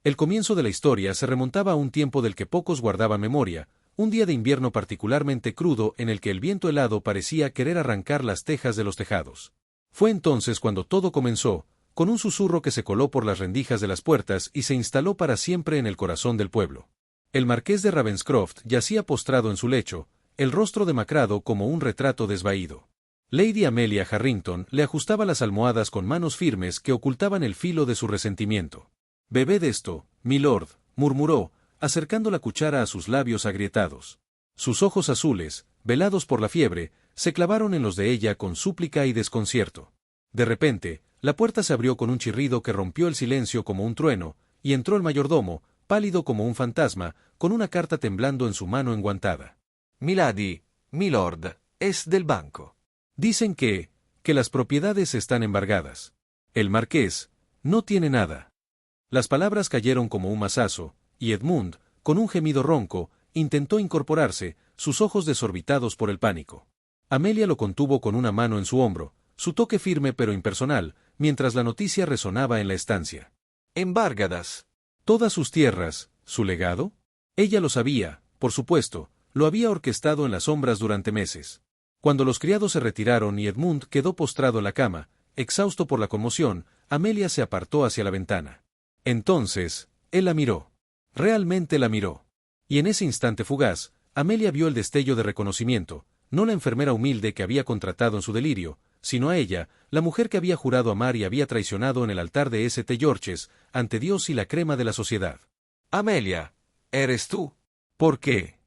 El comienzo de la historia se remontaba a un tiempo del que pocos guardaban memoria, un día de invierno particularmente crudo en el que el viento helado parecía querer arrancar las tejas de los tejados. Fue entonces cuando todo comenzó, con un susurro que se coló por las rendijas de las puertas y se instaló para siempre en el corazón del pueblo. El marqués de Ravenscroft yacía postrado en su lecho, el rostro demacrado como un retrato desvaído. Lady Amelia Harrington le ajustaba las almohadas con manos firmes que ocultaban el filo de su resentimiento. «Bebed esto, milord», murmuró, acercando la cuchara a sus labios agrietados. Sus ojos azules, velados por la fiebre, se clavaron en los de ella con súplica y desconcierto. De repente, la puerta se abrió con un chirrido que rompió el silencio como un trueno, y entró el mayordomo, pálido como un fantasma, con una carta temblando en su mano enguantada. «Milady, milord, es del banco». Dicen que las propiedades están embargadas. El marqués no tiene nada. Las palabras cayeron como un mazazo, y Edmund, con un gemido ronco, intentó incorporarse, sus ojos desorbitados por el pánico. Amelia lo contuvo con una mano en su hombro, su toque firme pero impersonal, mientras la noticia resonaba en la estancia. «Embargadas». ¿Todas sus tierras, su legado? Ella lo sabía, por supuesto, lo había orquestado en las sombras durante meses. Cuando los criados se retiraron y Edmund quedó postrado en la cama, exhausto por la conmoción, Amelia se apartó hacia la ventana. Entonces, él la miró. Realmente la miró. Y en ese instante fugaz, Amelia vio el destello de reconocimiento, no la enfermera humilde que había contratado en su delirio, sino a ella, la mujer que había jurado amar y había traicionado en el altar de St. George's, ante Dios y la crema de la sociedad. «Amelia, ¿eres tú?» ¿Por qué?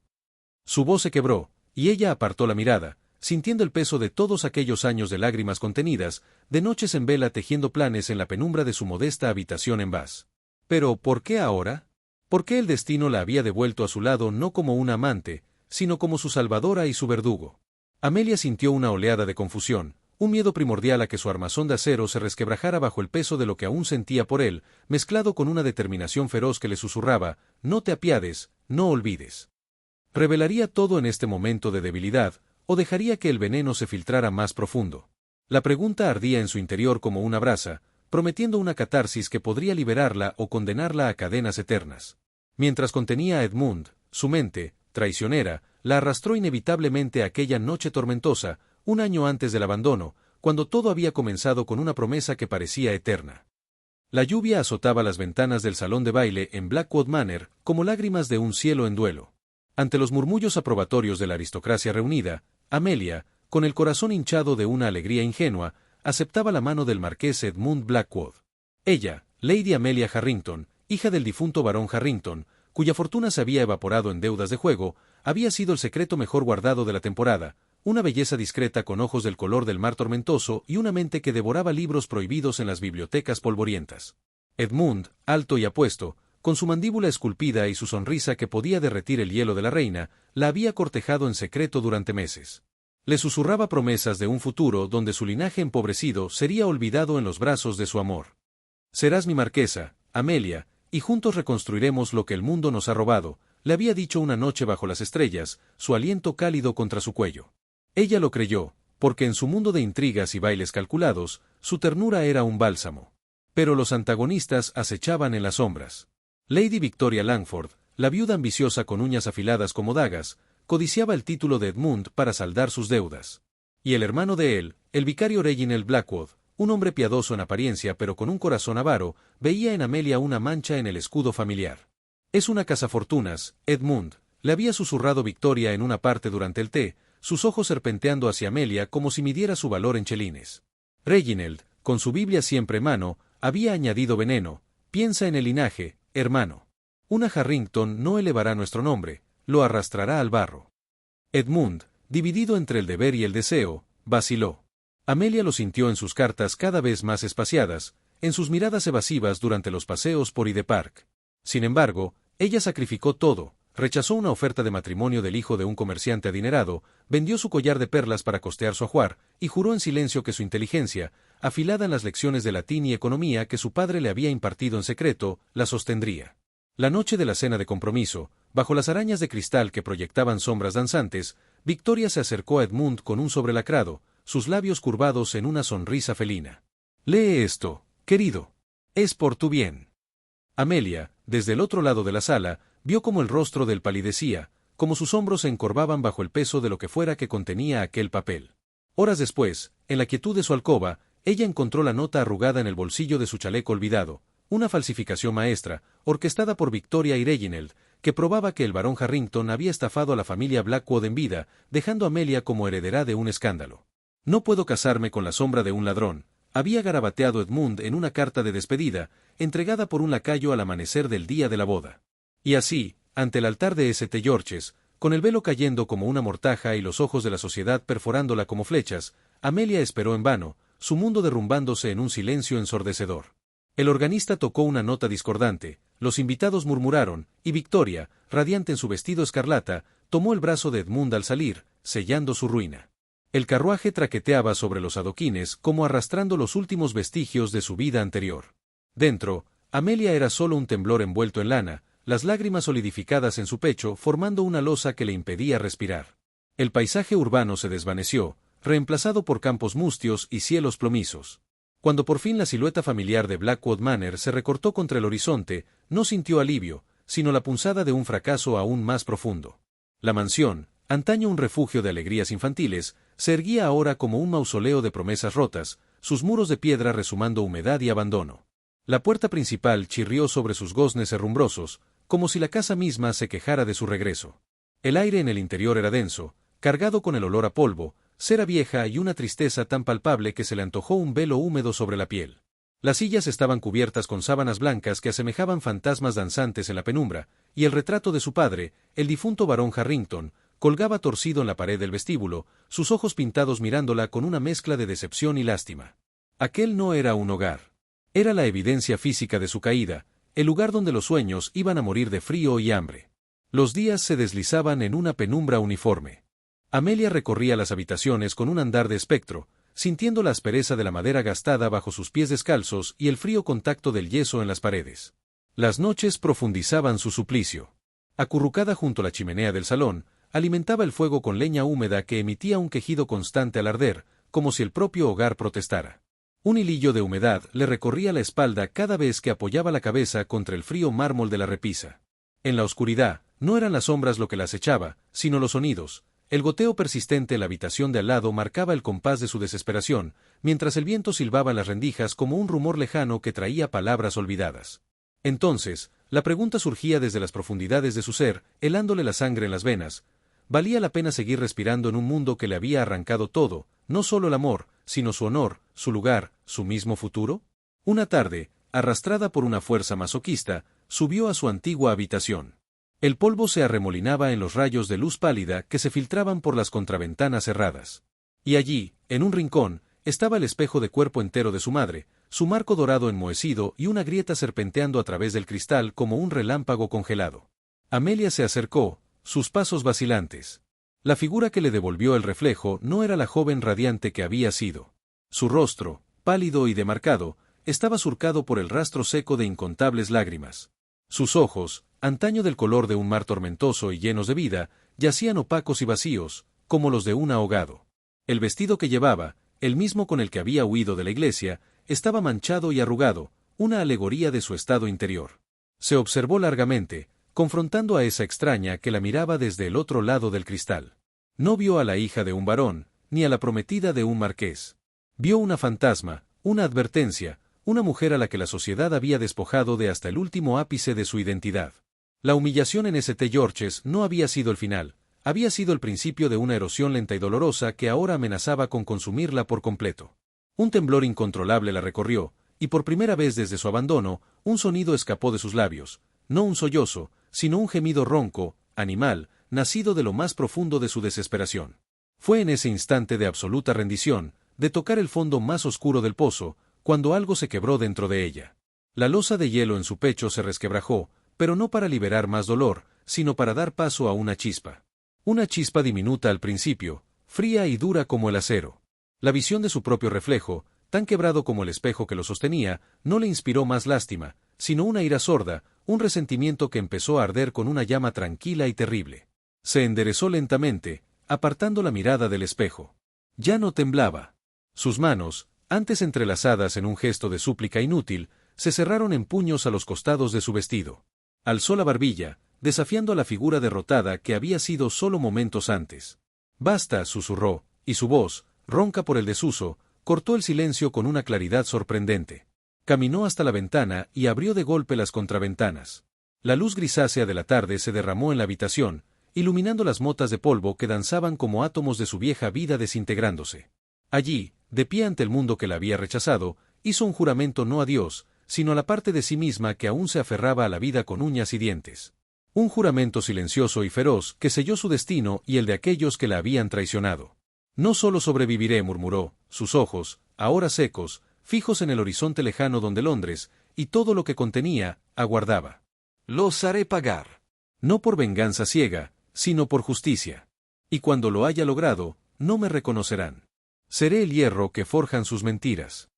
Su voz se quebró, y ella apartó la mirada, sintiendo el peso de todos aquellos años de lágrimas contenidas, de noches en vela tejiendo planes en la penumbra de su modesta habitación en Bath. Pero, ¿por qué ahora? ¿Por qué el destino la había devuelto a su lado no como una amante, sino como su salvadora y su verdugo? Amelia sintió una oleada de confusión, un miedo primordial a que su armazón de acero se resquebrajara bajo el peso de lo que aún sentía por él, mezclado con una determinación feroz que le susurraba, «No te apiades, no olvides». ¿Revelaría todo en este momento de debilidad, o dejaría que el veneno se filtrara más profundo? La pregunta ardía en su interior como una brasa, prometiendo una catarsis que podría liberarla o condenarla a cadenas eternas. Mientras contenía a Edmund, su mente, traicionera, la arrastró inevitablemente a aquella noche tormentosa, un año antes del abandono, cuando todo había comenzado con una promesa que parecía eterna. La lluvia azotaba las ventanas del salón de baile en Blackwood Manor como lágrimas de un cielo en duelo. Ante los murmullos aprobatorios de la aristocracia reunida, Amelia, con el corazón hinchado de una alegría ingenua, aceptaba la mano del marqués Edmund Blackwood. Ella, Lady Amelia Harrington, hija del difunto barón Harrington, cuya fortuna se había evaporado en deudas de juego, había sido el secreto mejor guardado de la temporada, una belleza discreta con ojos del color del mar tormentoso y una mente que devoraba libros prohibidos en las bibliotecas polvorientas. Edmund, alto y apuesto, con su mandíbula esculpida y su sonrisa que podía derretir el hielo de la reina, la había cortejado en secreto durante meses. Le susurraba promesas de un futuro donde su linaje empobrecido sería olvidado en los brazos de su amor. «Serás mi marquesa, Amelia, y juntos reconstruiremos lo que el mundo nos ha robado», le había dicho una noche bajo las estrellas, su aliento cálido contra su cuello. Ella lo creyó, porque en su mundo de intrigas y bailes calculados, su ternura era un bálsamo. Pero los antagonistas acechaban en las sombras. Lady Victoria Langford, la viuda ambiciosa con uñas afiladas como dagas, codiciaba el título de Edmund para saldar sus deudas. Y el hermano de él, el vicario Reginald Blackwood, un hombre piadoso en apariencia pero con un corazón avaro, veía en Amelia una mancha en el escudo familiar. «Es una cazafortunas, Edmund», le había susurrado Victoria en una parte durante el té, sus ojos serpenteando hacia Amelia como si midiera su valor en chelines. Reginald, con su Biblia siempre en mano, había añadido veneno: «Piensa en el linaje, hermano. Una Harrington no elevará nuestro nombre, lo arrastrará al barro». Edmund, dividido entre el deber y el deseo, vaciló. Amelia lo sintió en sus cartas cada vez más espaciadas, en sus miradas evasivas durante los paseos por Hyde Park. Sin embargo, ella sacrificó todo, rechazó una oferta de matrimonio del hijo de un comerciante adinerado, vendió su collar de perlas para costear su ajuar, y juró en silencio que su inteligencia, afilada en las lecciones de latín y economía que su padre le había impartido en secreto, la sostendría. La noche de la cena de compromiso, bajo las arañas de cristal que proyectaban sombras danzantes, Victoria se acercó a Edmund con un sobrelacrado, sus labios curvados en una sonrisa felina. «Lee esto, querido. Es por tu bien». Amelia, desde el otro lado de la sala, vio cómo el rostro del palidecía, como sus hombros se encorvaban bajo el peso de lo que fuera que contenía aquel papel. Horas después, en la quietud de su alcoba, ella encontró la nota arrugada en el bolsillo de su chaleco olvidado, una falsificación maestra, orquestada por Victoria y Reginald, que probaba que el barón Harrington había estafado a la familia Blackwood en vida, dejando a Amelia como heredera de un escándalo. «No puedo casarme con la sombra de un ladrón», había garabateado Edmund en una carta de despedida, entregada por un lacayo al amanecer del día de la boda. Y así, ante el altar de St. George's, con el velo cayendo como una mortaja y los ojos de la sociedad perforándola como flechas, Amelia esperó en vano, su mundo derrumbándose en un silencio ensordecedor. El organista tocó una nota discordante, los invitados murmuraron, y Victoria, radiante en su vestido escarlata, tomó el brazo de Edmund al salir, sellando su ruina. El carruaje traqueteaba sobre los adoquines como arrastrando los últimos vestigios de su vida anterior. Dentro, Amelia era solo un temblor envuelto en lana, las lágrimas solidificadas en su pecho formando una losa que le impedía respirar. El paisaje urbano se desvaneció, reemplazado por campos mustios y cielos plomizos. Cuando por fin la silueta familiar de Blackwood Manor se recortó contra el horizonte, no sintió alivio, sino la punzada de un fracaso aún más profundo. La mansión, antaño un refugio de alegrías infantiles, se erguía ahora como un mausoleo de promesas rotas, sus muros de piedra resumando humedad y abandono. La puerta principal chirrió sobre sus goznes herrumbrosos, como si la casa misma se quejara de su regreso. El aire en el interior era denso, cargado con el olor a polvo, cera vieja y una tristeza tan palpable que se le antojó un velo húmedo sobre la piel. Las sillas estaban cubiertas con sábanas blancas que asemejaban fantasmas danzantes en la penumbra, y el retrato de su padre, el difunto barón Harrington, colgaba torcido en la pared del vestíbulo, sus ojos pintados mirándola con una mezcla de decepción y lástima. Aquel no era un hogar. Era la evidencia física de su caída, el lugar donde los sueños iban a morir de frío y hambre. Los días se deslizaban en una penumbra uniforme. Amelia recorría las habitaciones con un andar de espectro, sintiendo la aspereza de la madera gastada bajo sus pies descalzos y el frío contacto del yeso en las paredes. Las noches profundizaban su suplicio. Acurrucada junto a la chimenea del salón, alimentaba el fuego con leña húmeda que emitía un quejido constante al arder, como si el propio hogar protestara. Un hilillo de humedad le recorría la espalda cada vez que apoyaba la cabeza contra el frío mármol de la repisa. En la oscuridad, no eran las sombras lo que la acechaba, sino los sonidos. El goteo persistente en la habitación de al lado marcaba el compás de su desesperación, mientras el viento silbaba en las rendijas como un rumor lejano que traía palabras olvidadas. Entonces, la pregunta surgía desde las profundidades de su ser, helándole la sangre en las venas. ¿Valía la pena seguir respirando en un mundo que le había arrancado todo, no solo el amor, sino su honor, su lugar, su mismo futuro? Una tarde, arrastrada por una fuerza masoquista, subió a su antigua habitación. El polvo se arremolinaba en los rayos de luz pálida que se filtraban por las contraventanas cerradas. Y allí, en un rincón, estaba el espejo de cuerpo entero de su madre, su marco dorado enmohecido y una grieta serpenteando a través del cristal como un relámpago congelado. Amelia se acercó, sus pasos vacilantes. La figura que le devolvió el reflejo no era la joven radiante que había sido. Su rostro, pálido y demarcado, estaba surcado por el rastro seco de incontables lágrimas. Sus ojos, antaño del color de un mar tormentoso y llenos de vida, yacían opacos y vacíos, como los de un ahogado. El vestido que llevaba, el mismo con el que había huido de la iglesia, estaba manchado y arrugado, una alegoría de su estado interior. Se observó largamente, confrontando a esa extraña que la miraba desde el otro lado del cristal. No vio a la hija de un varón, ni a la prometida de un marqués. Vio una fantasma, una advertencia, una mujer a la que la sociedad había despojado de hasta el último ápice de su identidad. La humillación en St. George's no había sido el final, había sido el principio de una erosión lenta y dolorosa que ahora amenazaba con consumirla por completo. Un temblor incontrolable la recorrió, y por primera vez desde su abandono, un sonido escapó de sus labios, no un sollozo, sino un gemido ronco, animal, nacido de lo más profundo de su desesperación. Fue en ese instante de absoluta rendición, de tocar el fondo más oscuro del pozo, cuando algo se quebró dentro de ella. La losa de hielo en su pecho se resquebrajó, pero no para liberar más dolor, sino para dar paso a una chispa. Una chispa diminuta al principio, fría y dura como el acero. La visión de su propio reflejo, tan quebrado como el espejo que lo sostenía, no le inspiró más lástima, sino una ira sorda, un resentimiento que empezó a arder con una llama tranquila y terrible. Se enderezó lentamente, apartando la mirada del espejo. Ya no temblaba. Sus manos, antes entrelazadas en un gesto de súplica inútil, se cerraron en puños a los costados de su vestido. Alzó la barbilla, desafiando a la figura derrotada que había sido solo momentos antes. «Basta», susurró, y su voz, ronca por el desuso, cortó el silencio con una claridad sorprendente. Caminó hasta la ventana y abrió de golpe las contraventanas. La luz grisácea de la tarde se derramó en la habitación, iluminando las motas de polvo que danzaban como átomos de su vieja vida desintegrándose. Allí, de pie ante el mundo que la había rechazado, hizo un juramento no a Dios, sino a la parte de sí misma que aún se aferraba a la vida con uñas y dientes. Un juramento silencioso y feroz que selló su destino y el de aquellos que la habían traicionado. «No solo sobreviviré», murmuró, sus ojos, ahora secos, fijos en el horizonte lejano donde Londres, y todo lo que contenía, aguardaba. «Los haré pagar». No por venganza ciega, sino por justicia. Y cuando lo haya logrado, no me reconocerán. Seré el hierro que forjan sus mentiras.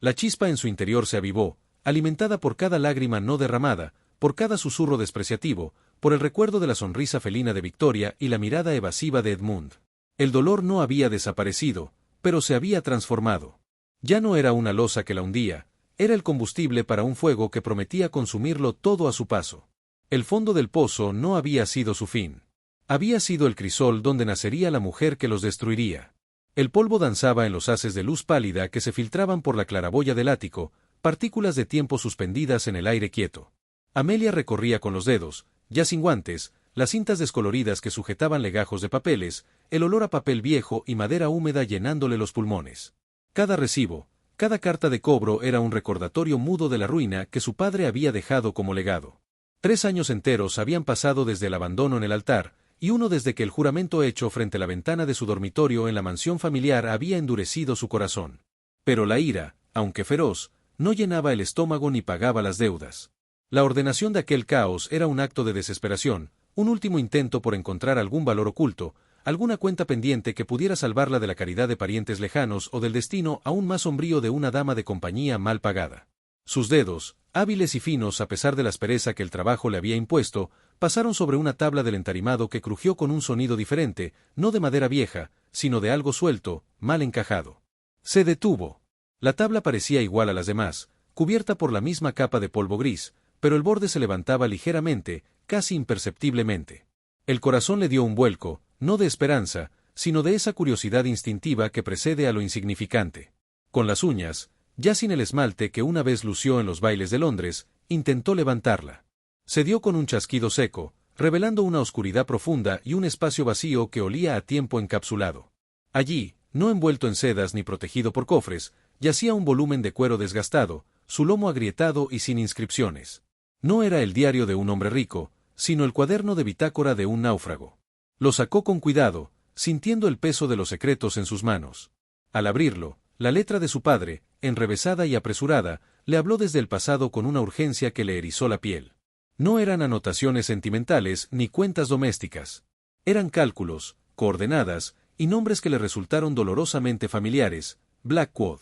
La chispa en su interior se avivó, alimentada por cada lágrima no derramada, por cada susurro despreciativo, por el recuerdo de la sonrisa felina de Victoria y la mirada evasiva de Edmund. El dolor no había desaparecido, pero se había transformado. Ya no era una losa que la hundía, era el combustible para un fuego que prometía consumirlo todo a su paso. El fondo del pozo no había sido su fin. Había sido el crisol donde nacería la mujer que los destruiría. El polvo danzaba en los haces de luz pálida que se filtraban por la claraboya del ático, partículas de tiempo suspendidas en el aire quieto. Amelia recorría con los dedos, ya sin guantes, las cintas descoloridas que sujetaban legajos de papeles, el olor a papel viejo y madera húmeda llenándole los pulmones. Cada recibo, cada carta de cobro era un recordatorio mudo de la ruina que su padre había dejado como legado. 3 años enteros habían pasado desde el abandono en el altar, y uno desde que el juramento hecho frente a la ventana de su dormitorio en la mansión familiar había endurecido su corazón. Pero la ira, aunque feroz, no llenaba el estómago ni pagaba las deudas. La ordenación de aquel caos era un acto de desesperación, un último intento por encontrar algún valor oculto, alguna cuenta pendiente que pudiera salvarla de la caridad de parientes lejanos o del destino aún más sombrío de una dama de compañía mal pagada. Sus dedos, hábiles y finos a pesar de la aspereza que el trabajo le había impuesto, pasaron sobre una tabla del entarimado que crujió con un sonido diferente, no de madera vieja, sino de algo suelto, mal encajado. Se detuvo. La tabla parecía igual a las demás, cubierta por la misma capa de polvo gris, pero el borde se levantaba ligeramente, casi imperceptiblemente. El corazón le dio un vuelco, no de esperanza, sino de esa curiosidad instintiva que precede a lo insignificante. Con las uñas, ya sin el esmalte que una vez lució en los bailes de Londres, intentó levantarla. Se dio con un chasquido seco, revelando una oscuridad profunda y un espacio vacío que olía a tiempo encapsulado. Allí, no envuelto en sedas ni protegido por cofres, yacía un volumen de cuero desgastado, su lomo agrietado y sin inscripciones. No era el diario de un hombre rico, sino el cuaderno de bitácora de un náufrago. Lo sacó con cuidado, sintiendo el peso de los secretos en sus manos. Al abrirlo, la letra de su padre, enrevesada y apresurada, le habló desde el pasado con una urgencia que le erizó la piel. No eran anotaciones sentimentales ni cuentas domésticas. Eran cálculos, coordenadas, y nombres que le resultaron dolorosamente familiares: Blackwood.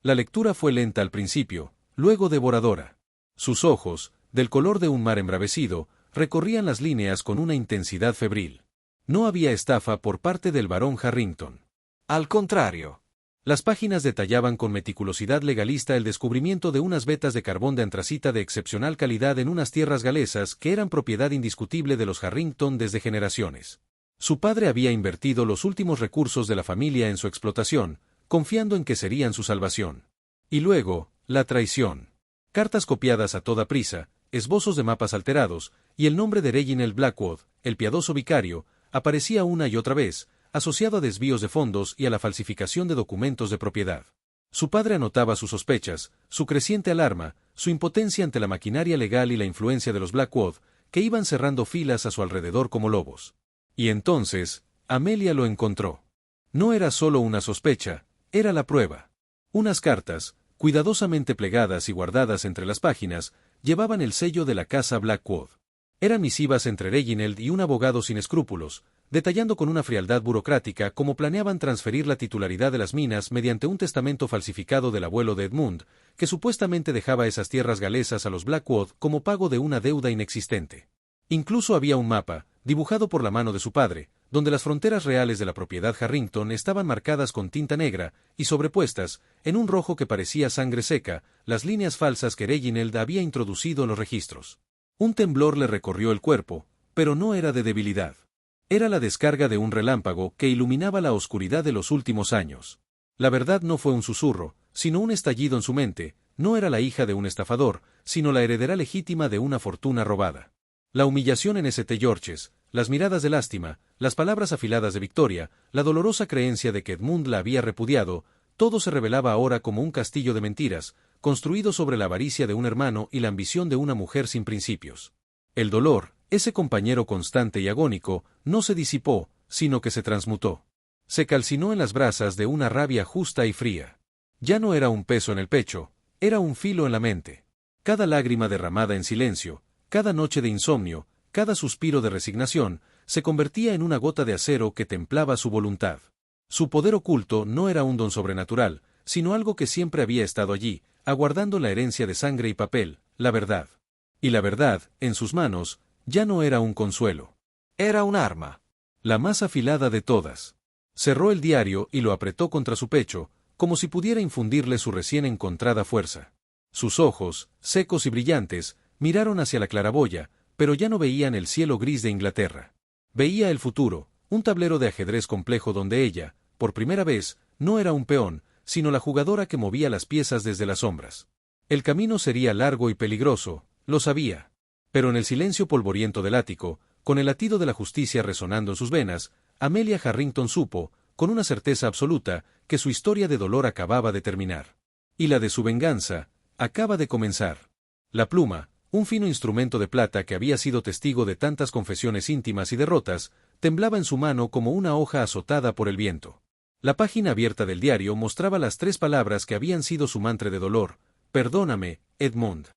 La lectura fue lenta al principio, luego devoradora. Sus ojos, del color de un mar embravecido, recorrían las líneas con una intensidad febril. No había estafa por parte del barón Harrington. Al contrario. Las páginas detallaban con meticulosidad legalista el descubrimiento de unas vetas de carbón de antracita de excepcional calidad en unas tierras galesas que eran propiedad indiscutible de los Harrington desde generaciones. Su padre había invertido los últimos recursos de la familia en su explotación, confiando en que serían su salvación. Y luego, la traición. Cartas copiadas a toda prisa, esbozos de mapas alterados, y el nombre de Reginald Blackwood, el piadoso vicario, aparecía una y otra vez, asociado a desvíos de fondos y a la falsificación de documentos de propiedad. Su padre anotaba sus sospechas, su creciente alarma, su impotencia ante la maquinaria legal y la influencia de los Blackwood, que iban cerrando filas a su alrededor como lobos. Y entonces, Amelia lo encontró. No era solo una sospecha, era la prueba. Unas cartas, cuidadosamente plegadas y guardadas entre las páginas, llevaban el sello de la casa Blackwood. Eran misivas entre Reginald y un abogado sin escrúpulos, detallando con una frialdad burocrática cómo planeaban transferir la titularidad de las minas mediante un testamento falsificado del abuelo de Edmund, que supuestamente dejaba esas tierras galesas a los Blackwood como pago de una deuda inexistente. Incluso había un mapa, dibujado por la mano de su padre, donde las fronteras reales de la propiedad Harrington estaban marcadas con tinta negra y sobrepuestas, en un rojo que parecía sangre seca, las líneas falsas que Reginald había introducido en los registros. Un temblor le recorrió el cuerpo, pero no era de debilidad. Era la descarga de un relámpago que iluminaba la oscuridad de los últimos años. La verdad no fue un susurro, sino un estallido en su mente. No era la hija de un estafador, sino la heredera legítima de una fortuna robada. La humillación en St. George's, las miradas de lástima, las palabras afiladas de Victoria, la dolorosa creencia de que Edmund la había repudiado, todo se revelaba ahora como un castillo de mentiras, construido sobre la avaricia de un hermano y la ambición de una mujer sin principios. El dolor, ese compañero constante y agónico, no se disipó, sino que se transmutó. Se calcinó en las brasas de una rabia justa y fría. Ya no era un peso en el pecho, era un filo en la mente. Cada lágrima derramada en silencio, cada noche de insomnio, cada suspiro de resignación, se convertía en una gota de acero que templaba su voluntad. Su poder oculto no era un don sobrenatural, sino algo que siempre había estado allí, aguardando la herencia de sangre y papel, la verdad. Y la verdad, en sus manos, ya no era un consuelo. Era un arma. La más afilada de todas. Cerró el diario y lo apretó contra su pecho, como si pudiera infundirle su recién encontrada fuerza. Sus ojos, secos y brillantes, miraron hacia la claraboya, pero ya no veían el cielo gris de Inglaterra. Veía el futuro, un tablero de ajedrez complejo donde ella, por primera vez, no era un peón, sino la jugadora que movía las piezas desde las sombras. El camino sería largo y peligroso, lo sabía. Pero en el silencio polvoriento del ático, con el latido de la justicia resonando en sus venas, Amelia Harrington supo, con una certeza absoluta, que su historia de dolor acababa de terminar. Y la de su venganza, acaba de comenzar. La pluma, un fino instrumento de plata que había sido testigo de tantas confesiones íntimas y derrotas, temblaba en su mano como una hoja azotada por el viento. La página abierta del diario mostraba las 3 palabras que habían sido su mantra de dolor: «Perdóname, Edmund».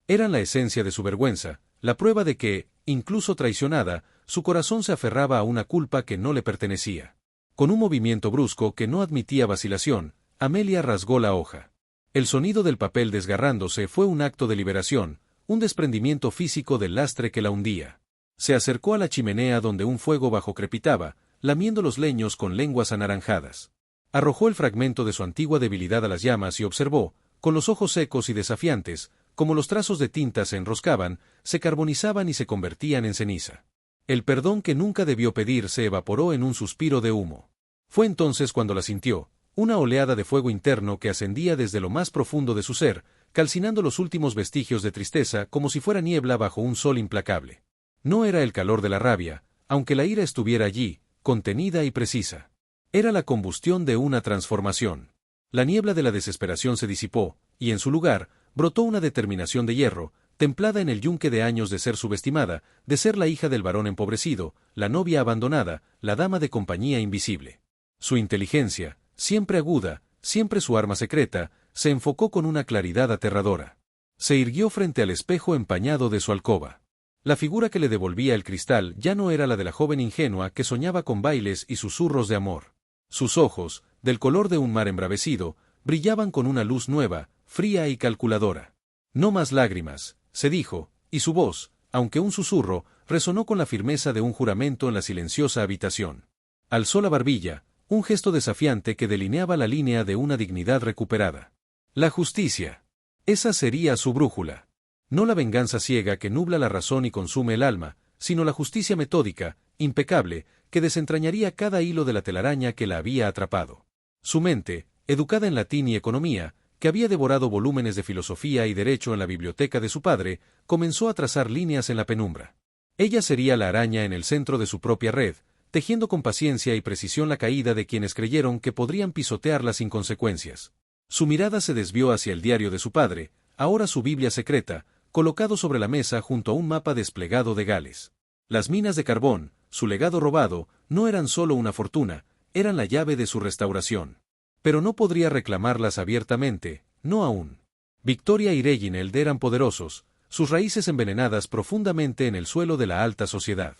Eran la esencia de su vergüenza, la prueba de que, incluso traicionada, su corazón se aferraba a una culpa que no le pertenecía. Con un movimiento brusco que no admitía vacilación, Amelia rasgó la hoja. El sonido del papel desgarrándose fue un acto de liberación, un desprendimiento físico del lastre que la hundía. Se acercó a la chimenea donde un fuego bajo crepitaba, lamiendo los leños con lenguas anaranjadas. Arrojó el fragmento de su antigua debilidad a las llamas y observó, con los ojos secos y desafiantes, como los trazos de tinta se enroscaban, se carbonizaban y se convertían en ceniza. El perdón que nunca debió pedir se evaporó en un suspiro de humo. Fue entonces cuando la sintió, una oleada de fuego interno que ascendía desde lo más profundo de su ser, calcinando los últimos vestigios de tristeza como si fuera niebla bajo un sol implacable. No era el calor de la rabia, aunque la ira estuviera allí, contenida y precisa. Era la combustión de una transformación. La niebla de la desesperación se disipó, y en su lugar, brotó una determinación de hierro, templada en el yunque de años de ser subestimada, de ser la hija del varón empobrecido, la novia abandonada, la dama de compañía invisible. Su inteligencia, siempre aguda, siempre su arma secreta, se enfocó con una claridad aterradora. Se irguió frente al espejo empañado de su alcoba. La figura que le devolvía el cristal ya no era la de la joven ingenua que soñaba con bailes y susurros de amor. Sus ojos, del color de un mar embravecido, brillaban con una luz nueva, fría y calculadora. No más lágrimas, se dijo, y su voz, aunque un susurro, resonó con la firmeza de un juramento en la silenciosa habitación. Alzó la barbilla, un gesto desafiante que delineaba la línea de una dignidad recuperada. La justicia. Esa sería su brújula. No la venganza ciega que nubla la razón y consume el alma, sino la justicia metódica, impecable, que desentrañaría cada hilo de la telaraña que la había atrapado. Su mente, educada en latín y economía, que había devorado volúmenes de filosofía y derecho en la biblioteca de su padre, comenzó a trazar líneas en la penumbra. Ella sería la araña en el centro de su propia red, tejiendo con paciencia y precisión la caída de quienes creyeron que podrían pisotearla sin consecuencias. Su mirada se desvió hacia el diario de su padre, ahora su Biblia secreta, colocado sobre la mesa junto a un mapa desplegado de Gales. Las minas de carbón, su legado robado, no eran solo una fortuna, eran la llave de su restauración. Pero no podría reclamarlas abiertamente, no aún. Victoria y Reginald eran poderosos, sus raíces envenenadas profundamente en el suelo de la alta sociedad.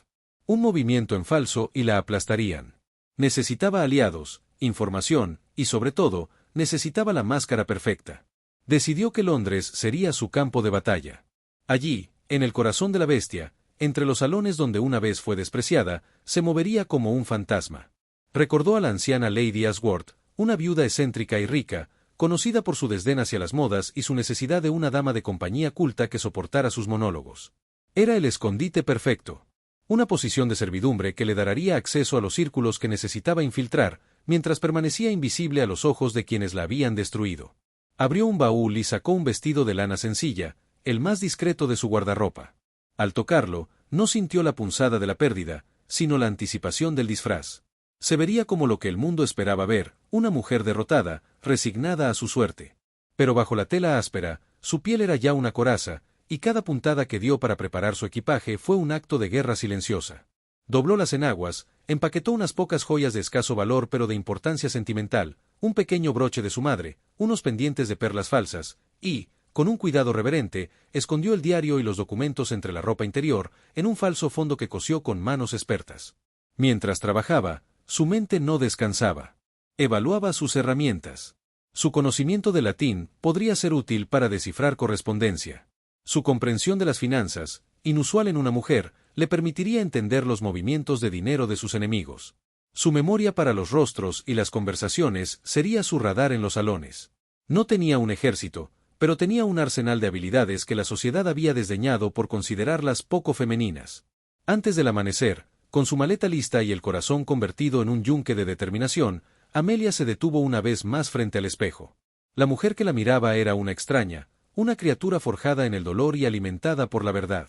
Un movimiento en falso y la aplastarían. Necesitaba aliados, información, y sobre todo, necesitaba la máscara perfecta. Decidió que Londres sería su campo de batalla. Allí, en el corazón de la bestia, entre los salones donde una vez fue despreciada, se movería como un fantasma. Recordó a la anciana Lady Ashworth, una viuda excéntrica y rica, conocida por su desdén hacia las modas y su necesidad de una dama de compañía culta que soportara sus monólogos. Era el escondite perfecto. Una posición de servidumbre que le daría acceso a los círculos que necesitaba infiltrar, mientras permanecía invisible a los ojos de quienes la habían destruido. Abrió un baúl y sacó un vestido de lana sencilla, el más discreto de su guardarropa. Al tocarlo, no sintió la punzada de la pérdida, sino la anticipación del disfraz. Se vería como lo que el mundo esperaba ver, una mujer derrotada, resignada a su suerte. Pero bajo la tela áspera, su piel era ya una coraza, y cada puntada que dio para preparar su equipaje fue un acto de guerra silenciosa. Dobló las enaguas, empaquetó unas pocas joyas de escaso valor pero de importancia sentimental, un pequeño broche de su madre, unos pendientes de perlas falsas, y, con un cuidado reverente, escondió el diario y los documentos entre la ropa interior, en un falso fondo que cosió con manos expertas. Mientras trabajaba, su mente no descansaba. Evaluaba sus herramientas. Su conocimiento de latín podría ser útil para descifrar correspondencia. Su comprensión de las finanzas, inusual en una mujer, le permitiría entender los movimientos de dinero de sus enemigos. Su memoria para los rostros y las conversaciones sería su radar en los salones. No tenía un ejército, pero tenía un arsenal de habilidades que la sociedad había desdeñado por considerarlas poco femeninas. Antes del amanecer, con su maleta lista y el corazón convertido en un yunque de determinación, Amelia se detuvo una vez más frente al espejo. La mujer que la miraba era una extraña, una criatura forjada en el dolor y alimentada por la verdad.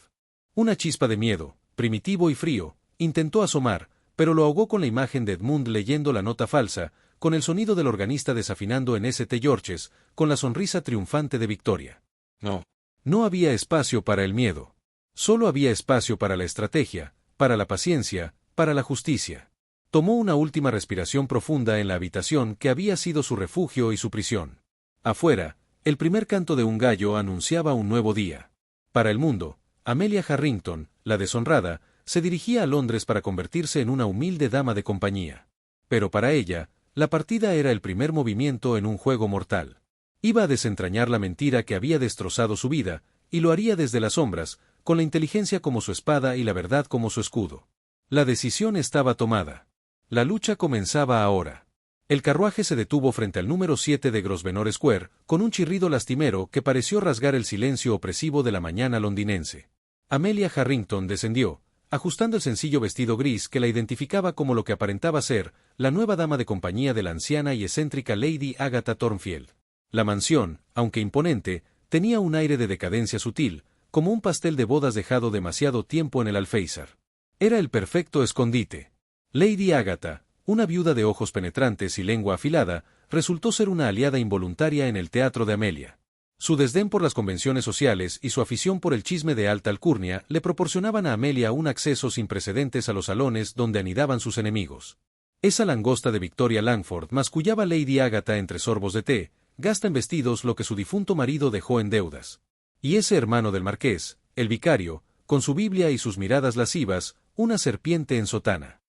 Una chispa de miedo, primitivo y frío, intentó asomar, pero lo ahogó con la imagen de Edmund leyendo la nota falsa, con el sonido del organista desafinando en St. George's, con la sonrisa triunfante de Victoria. No. No había espacio para el miedo. Solo había espacio para la estrategia, para la paciencia, para la justicia. Tomó una última respiración profunda en la habitación que había sido su refugio y su prisión. Afuera, el primer canto de un gallo anunciaba un nuevo día. Para el mundo, Amelia Harrington, la deshonrada, se dirigía a Londres para convertirse en una humilde dama de compañía. Pero para ella, la partida era el primer movimiento en un juego mortal. Iba a desentrañar la mentira que había destrozado su vida, y lo haría desde las sombras, con la inteligencia como su espada y la verdad como su escudo. La decisión estaba tomada. La lucha comenzaba ahora. El carruaje se detuvo frente al número 7 de Grosvenor Square, con un chirrido lastimero que pareció rasgar el silencio opresivo de la mañana londinense. Amelia Harrington descendió, ajustando el sencillo vestido gris que la identificaba como lo que aparentaba ser la nueva dama de compañía de la anciana y excéntrica Lady Agatha Thornfield. La mansión, aunque imponente, tenía un aire de decadencia sutil, como un pastel de bodas dejado demasiado tiempo en el alféizar. Era el perfecto escondite. Lady Agatha, una viuda de ojos penetrantes y lengua afilada, resultó ser una aliada involuntaria en el teatro de Amelia. Su desdén por las convenciones sociales y su afición por el chisme de alta alcurnia le proporcionaban a Amelia un acceso sin precedentes a los salones donde anidaban sus enemigos. Esa langosta de Victoria Langford mascullaba Lady Agatha entre sorbos de té, gasta en vestidos lo que su difunto marido dejó en deudas. Y ese hermano del marqués, el vicario, con su Biblia y sus miradas lascivas, una serpiente en sotana.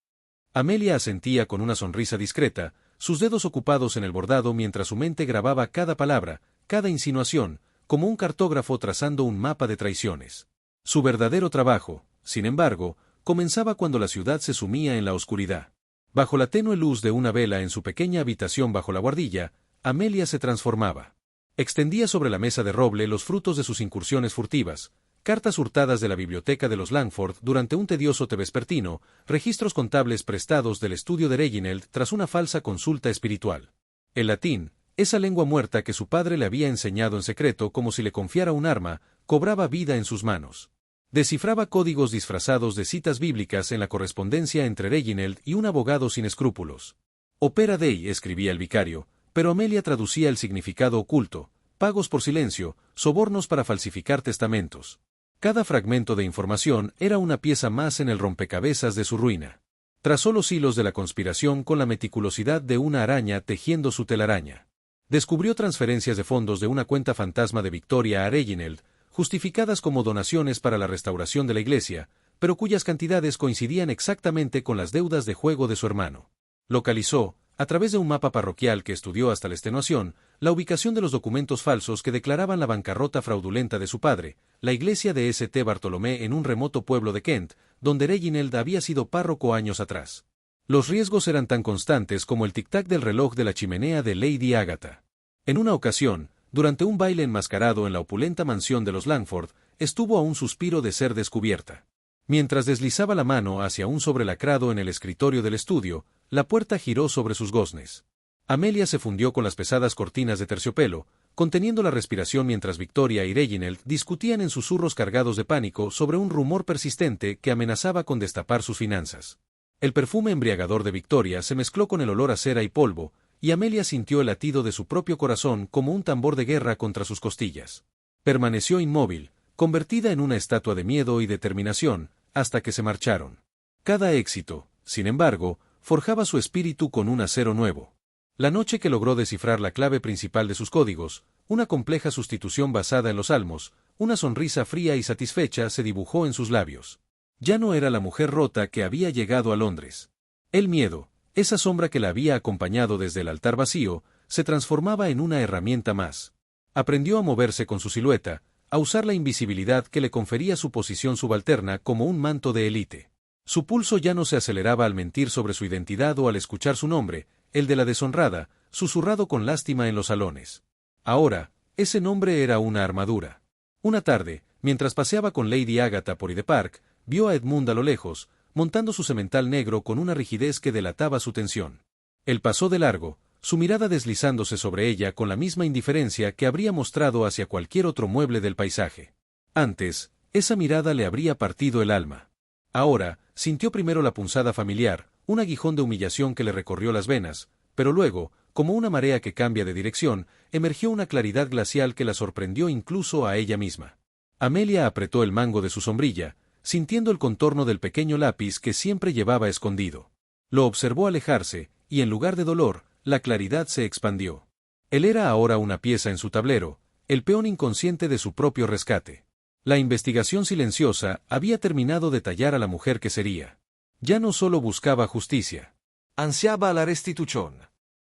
Amelia asentía con una sonrisa discreta, sus dedos ocupados en el bordado mientras su mente grababa cada palabra, cada insinuación, como un cartógrafo trazando un mapa de traiciones. Su verdadero trabajo, sin embargo, comenzaba cuando la ciudad se sumía en la oscuridad. Bajo la tenue luz de una vela en su pequeña habitación bajo la buhardilla, Amelia se transformaba. Extendía sobre la mesa de roble los frutos de sus incursiones furtivas, cartas hurtadas de la biblioteca de los Langford durante un tedioso té vespertino, registros contables prestados del estudio de Reginald tras una falsa consulta espiritual. El latín, esa lengua muerta que su padre le había enseñado en secreto como si le confiara un arma, cobraba vida en sus manos. Descifraba códigos disfrazados de citas bíblicas en la correspondencia entre Reginald y un abogado sin escrúpulos. Opera Dei, escribía el vicario, pero Amelia traducía el significado oculto, pagos por silencio, sobornos para falsificar testamentos. Cada fragmento de información era una pieza más en el rompecabezas de su ruina. Trazó los hilos de la conspiración con la meticulosidad de una araña tejiendo su telaraña. Descubrió transferencias de fondos de una cuenta fantasma de Victoria a Reginald, justificadas como donaciones para la restauración de la iglesia, pero cuyas cantidades coincidían exactamente con las deudas de juego de su hermano. Localizó, a través de un mapa parroquial que estudió hasta la extenuación, la ubicación de los documentos falsos que declaraban la bancarrota fraudulenta de su padre, la iglesia de St. Bartolomé en un remoto pueblo de Kent, donde Reginald había sido párroco años atrás. Los riesgos eran tan constantes como el tic-tac del reloj de la chimenea de Lady Agatha. En una ocasión, durante un baile enmascarado en la opulenta mansión de los Langford, estuvo a un suspiro de ser descubierta. Mientras deslizaba la mano hacia un sobrelacrado en el escritorio del estudio, la puerta giró sobre sus goznes. Amelia se fundió con las pesadas cortinas de terciopelo, conteniendo la respiración mientras Victoria y Reginald discutían en susurros cargados de pánico sobre un rumor persistente que amenazaba con destapar sus finanzas. El perfume embriagador de Victoria se mezcló con el olor a cera y polvo, y Amelia sintió el latido de su propio corazón como un tambor de guerra contra sus costillas. Permaneció inmóvil, convertida en una estatua de miedo y determinación, hasta que se marcharon. Cada éxito, sin embargo, forjaba su espíritu con un acero nuevo. La noche que logró descifrar la clave principal de sus códigos, una compleja sustitución basada en los salmos, una sonrisa fría y satisfecha se dibujó en sus labios. Ya no era la mujer rota que había llegado a Londres. El miedo, esa sombra que la había acompañado desde el altar vacío, se transformaba en una herramienta más. Aprendió a moverse con su silueta, a usar la invisibilidad que le confería su posición subalterna como un manto de élite. Su pulso ya no se aceleraba al mentir sobre su identidad o al escuchar su nombre, el de la deshonrada, susurrado con lástima en los salones. Ahora, ese nombre era una armadura. Una tarde, mientras paseaba con Lady Agatha por Hyde Park, vio a Edmund a lo lejos, montando su semental negro con una rigidez que delataba su tensión. Él pasó de largo, su mirada deslizándose sobre ella con la misma indiferencia que habría mostrado hacia cualquier otro mueble del paisaje. Antes, esa mirada le habría partido el alma. Ahora, sintió primero la punzada familiar, un aguijón de humillación que le recorrió las venas, pero luego, como una marea que cambia de dirección, emergió una claridad glacial que la sorprendió incluso a ella misma. Amelia apretó el mango de su sombrilla, sintiendo el contorno del pequeño lápiz que siempre llevaba escondido. Lo observó alejarse, y en lugar de dolor, la claridad se expandió. Él era ahora una pieza en su tablero, el peón inconsciente de su propio rescate. La investigación silenciosa había terminado de tallar a la mujer que sería. Ya no solo buscaba justicia. Ansiaba la restitución.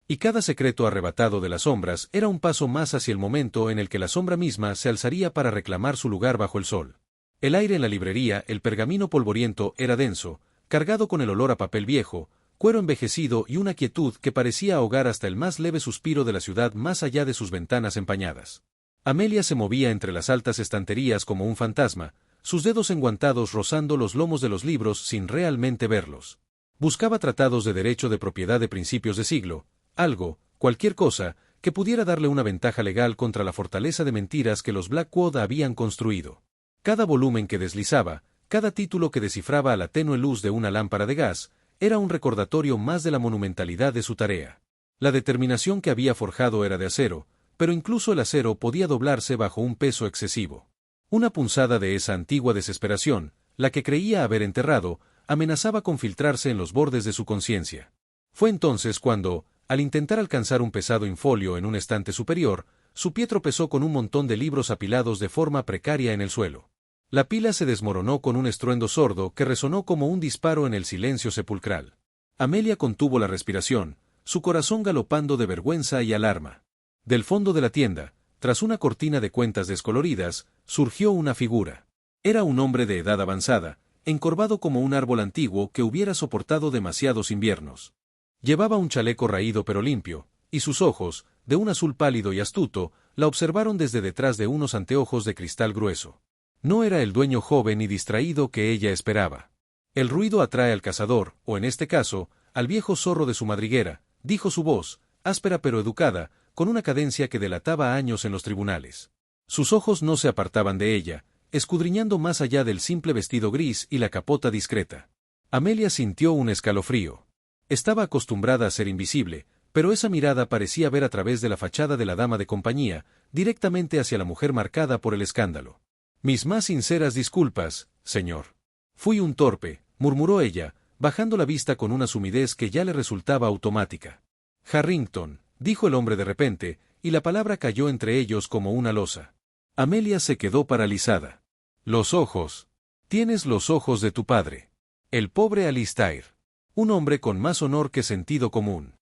Y cada secreto arrebatado de las sombras era un paso más hacia el momento en el que la sombra misma se alzaría para reclamar su lugar bajo el sol. El aire en la librería, el pergamino polvoriento, era denso, cargado con el olor a papel viejo, cuero envejecido y una quietud que parecía ahogar hasta el más leve suspiro de la ciudad más allá de sus ventanas empañadas. Amelia se movía entre las altas estanterías como un fantasma, sus dedos enguantados rozando los lomos de los libros sin realmente verlos. Buscaba tratados de derecho de propiedad de principios de siglo, algo, cualquier cosa, que pudiera darle una ventaja legal contra la fortaleza de mentiras que los Blackwood habían construido. Cada volumen que deslizaba, cada título que descifraba a la tenue luz de una lámpara de gas, era un recordatorio más de la monumentalidad de su tarea. La determinación que había forjado era de acero, pero incluso el acero podía doblarse bajo un peso excesivo. Una punzada de esa antigua desesperación, la que creía haber enterrado, amenazaba con filtrarse en los bordes de su conciencia. Fue entonces cuando, al intentar alcanzar un pesado infolio en un estante superior, su pie tropezó con un montón de libros apilados de forma precaria en el suelo. La pila se desmoronó con un estruendo sordo que resonó como un disparo en el silencio sepulcral. Amelia contuvo la respiración, su corazón galopando de vergüenza y alarma. Del fondo de la tienda, tras una cortina de cuentas descoloridas, surgió una figura. Era un hombre de edad avanzada, encorvado como un árbol antiguo que hubiera soportado demasiados inviernos. Llevaba un chaleco raído pero limpio, y sus ojos, de un azul pálido y astuto, la observaron desde detrás de unos anteojos de cristal grueso. No era el dueño joven y distraído que ella esperaba. El ruido atrae al cazador, o en este caso, al viejo zorro de su madriguera, dijo su voz, áspera pero educada, con una cadencia que delataba años en los tribunales. Sus ojos no se apartaban de ella, escudriñando más allá del simple vestido gris y la capota discreta. Amelia sintió un escalofrío. Estaba acostumbrada a ser invisible, pero esa mirada parecía ver a través de la fachada de la dama de compañía, directamente hacia la mujer marcada por el escándalo. Mis más sinceras disculpas, señor. Fui un torpe, murmuró ella, bajando la vista con una sumidez que ya le resultaba automática. Harrington, dijo el hombre de repente, y la palabra cayó entre ellos como una losa. Amelia se quedó paralizada. Los ojos. Tienes los ojos de tu padre. El pobre Alistair. Un hombre con más honor que sentido común.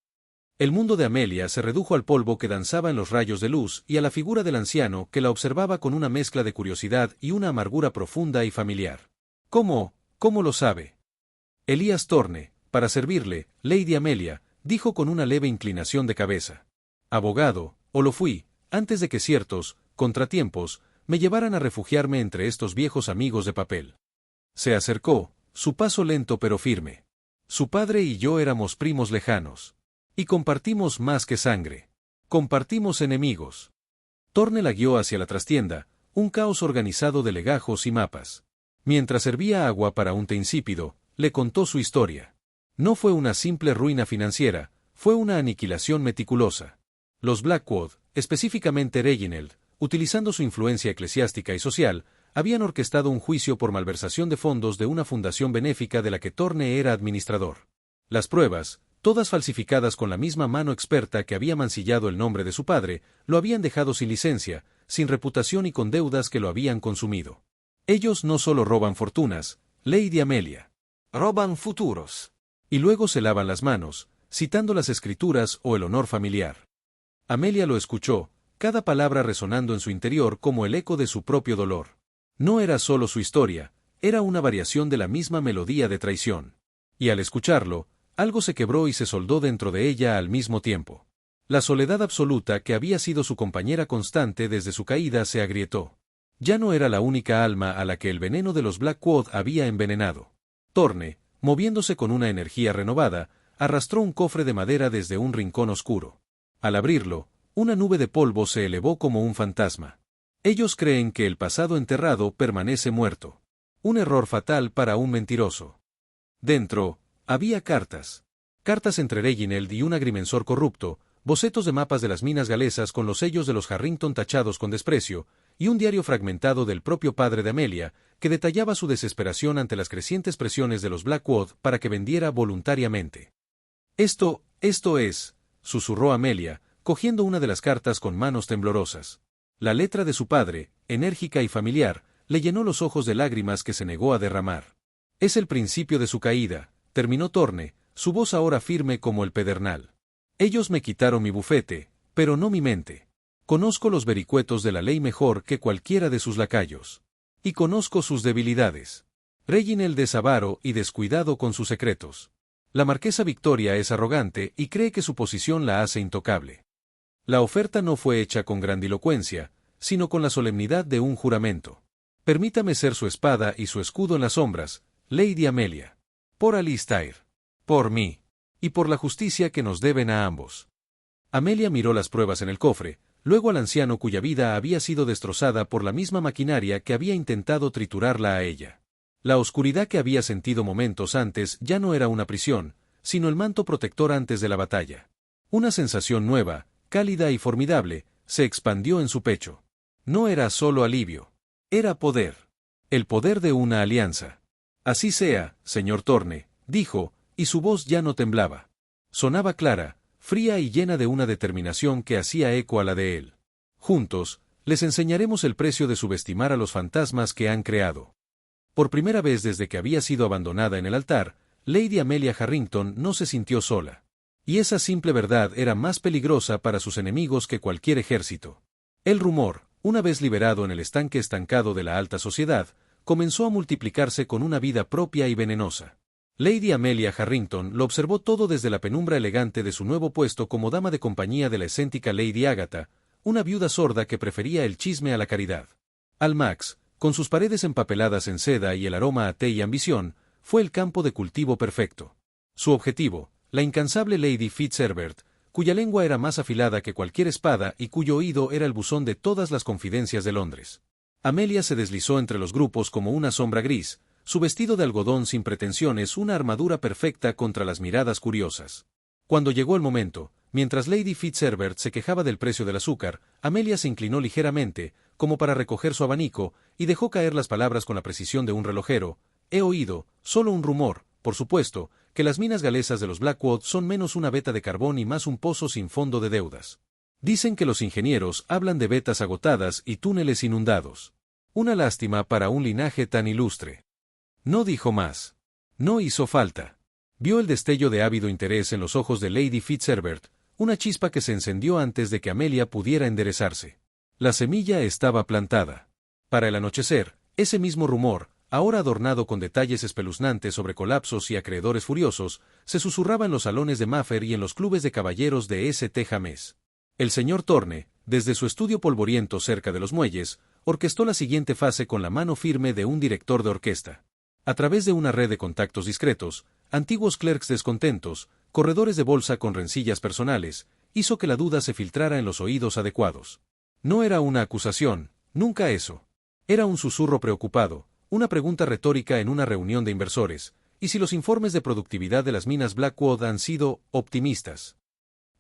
El mundo de Amelia se redujo al polvo que danzaba en los rayos de luz y a la figura del anciano que la observaba con una mezcla de curiosidad y una amargura profunda y familiar. ¿Cómo lo sabe? Elías Thorne, para servirle, Lady Amelia, dijo con una leve inclinación de cabeza. Abogado, o lo fui, antes de que ciertos contratiempos me llevaran a refugiarme entre estos viejos amigos de papel. Se acercó, su paso lento pero firme. Su padre y yo éramos primos lejanos. Y compartimos más que sangre. Compartimos enemigos. Thorne la guió hacia la trastienda, un caos organizado de legajos y mapas. Mientras servía agua para un té insípido, le contó su historia. No fue una simple ruina financiera, fue una aniquilación meticulosa. Los Blackwood, específicamente Reginald, utilizando su influencia eclesiástica y social, habían orquestado un juicio por malversación de fondos de una fundación benéfica de la que Thorne era administrador. Las pruebas, todas falsificadas con la misma mano experta que había mancillado el nombre de su padre, lo habían dejado sin licencia, sin reputación y con deudas que lo habían consumido. Ellos no solo roban fortunas, Lady Amelia. Roban futuros. Y luego se lavan las manos, citando las escrituras o el honor familiar. Amelia lo escuchó, cada palabra resonando en su interior como el eco de su propio dolor. No era solo su historia, era una variación de la misma melodía de traición. Y al escucharlo, algo se quebró y se soldó dentro de ella al mismo tiempo. La soledad absoluta que había sido su compañera constante desde su caída se agrietó. Ya no era la única alma a la que el veneno de los Blackwood había envenenado. Thorne, moviéndose con una energía renovada, arrastró un cofre de madera desde un rincón oscuro. Al abrirlo, una nube de polvo se elevó como un fantasma. Ellos creen que el pasado enterrado permanece muerto. Un error fatal para un mentiroso. Dentro, había cartas. Cartas entre Reginald y un agrimensor corrupto, bocetos de mapas de las minas galesas con los sellos de los Harrington tachados con desprecio, y un diario fragmentado del propio padre de Amelia, que detallaba su desesperación ante las crecientes presiones de los Blackwood para que vendiera voluntariamente. Esto es, susurró Amelia, cogiendo una de las cartas con manos temblorosas. La letra de su padre, enérgica y familiar, le llenó los ojos de lágrimas que se negó a derramar. Es el principio de su caída, terminó Thorne, su voz ahora firme como el pedernal. Ellos me quitaron mi bufete, pero no mi mente. Conozco los vericuetos de la ley mejor que cualquiera de sus lacayos. Y conozco sus debilidades. Reginald es avaro y descuidado con sus secretos. La marquesa Victoria es arrogante y cree que su posición la hace intocable. La oferta no fue hecha con grandilocuencia, sino con la solemnidad de un juramento. Permítame ser su espada y su escudo en las sombras, Lady Amelia. Por Alistair. Por mí. Y por la justicia que nos deben a ambos. Amelia miró las pruebas en el cofre, luego al anciano cuya vida había sido destrozada por la misma maquinaria que había intentado triturarla a ella. La oscuridad que había sentido momentos antes ya no era una prisión, sino el manto protector antes de la batalla. Una sensación nueva, cálida y formidable, se expandió en su pecho. No era solo alivio. Era poder. El poder de una alianza. Así sea, señor Thorne, dijo, y su voz ya no temblaba. Sonaba clara, fría y llena de una determinación que hacía eco a la de él. Juntos, les enseñaremos el precio de subestimar a los fantasmas que han creado. Por primera vez desde que había sido abandonada en el altar, Lady Amelia Harrington no se sintió sola. Y esa simple verdad era más peligrosa para sus enemigos que cualquier ejército. El rumor, una vez liberado en el estanque estancado de la alta sociedad, comenzó a multiplicarse con una vida propia y venenosa. Lady Amelia Harrington lo observó todo desde la penumbra elegante de su nuevo puesto como dama de compañía de la excéntrica Lady Agatha, una viuda sorda que prefería el chisme a la caridad. Almax, con sus paredes empapeladas en seda y el aroma a té y ambición, fue el campo de cultivo perfecto. Su objetivo, la incansable Lady Fitzherbert, cuya lengua era más afilada que cualquier espada y cuyo oído era el buzón de todas las confidencias de Londres. Amelia se deslizó entre los grupos como una sombra gris, su vestido de algodón sin pretensiones una armadura perfecta contra las miradas curiosas. Cuando llegó el momento, mientras Lady Fitzherbert se quejaba del precio del azúcar, Amelia se inclinó ligeramente, como para recoger su abanico, y dejó caer las palabras con la precisión de un relojero. He oído, solo un rumor, por supuesto, que las minas galesas de los Blackwood son menos una veta de carbón y más un pozo sin fondo de deudas. Dicen que los ingenieros hablan de vetas agotadas y túneles inundados. Una lástima para un linaje tan ilustre. No dijo más. No hizo falta. Vio el destello de ávido interés en los ojos de Lady Fitzherbert, una chispa que se encendió antes de que Amelia pudiera enderezarse. La semilla estaba plantada. Para el anochecer, ese mismo rumor, ahora adornado con detalles espeluznantes sobre colapsos y acreedores furiosos, se susurraba en los salones de Maffer y en los clubes de caballeros de St. James. El señor Thorne, desde su estudio polvoriento cerca de los muelles, orquestó la siguiente fase con la mano firme de un director de orquesta. A través de una red de contactos discretos, antiguos clerks descontentos, corredores de bolsa con rencillas personales, hizo que la duda se filtrara en los oídos adecuados. No era una acusación, nunca eso. Era un susurro preocupado, una pregunta retórica en una reunión de inversores, y si los informes de productividad de las minas Blackwood han sido optimistas.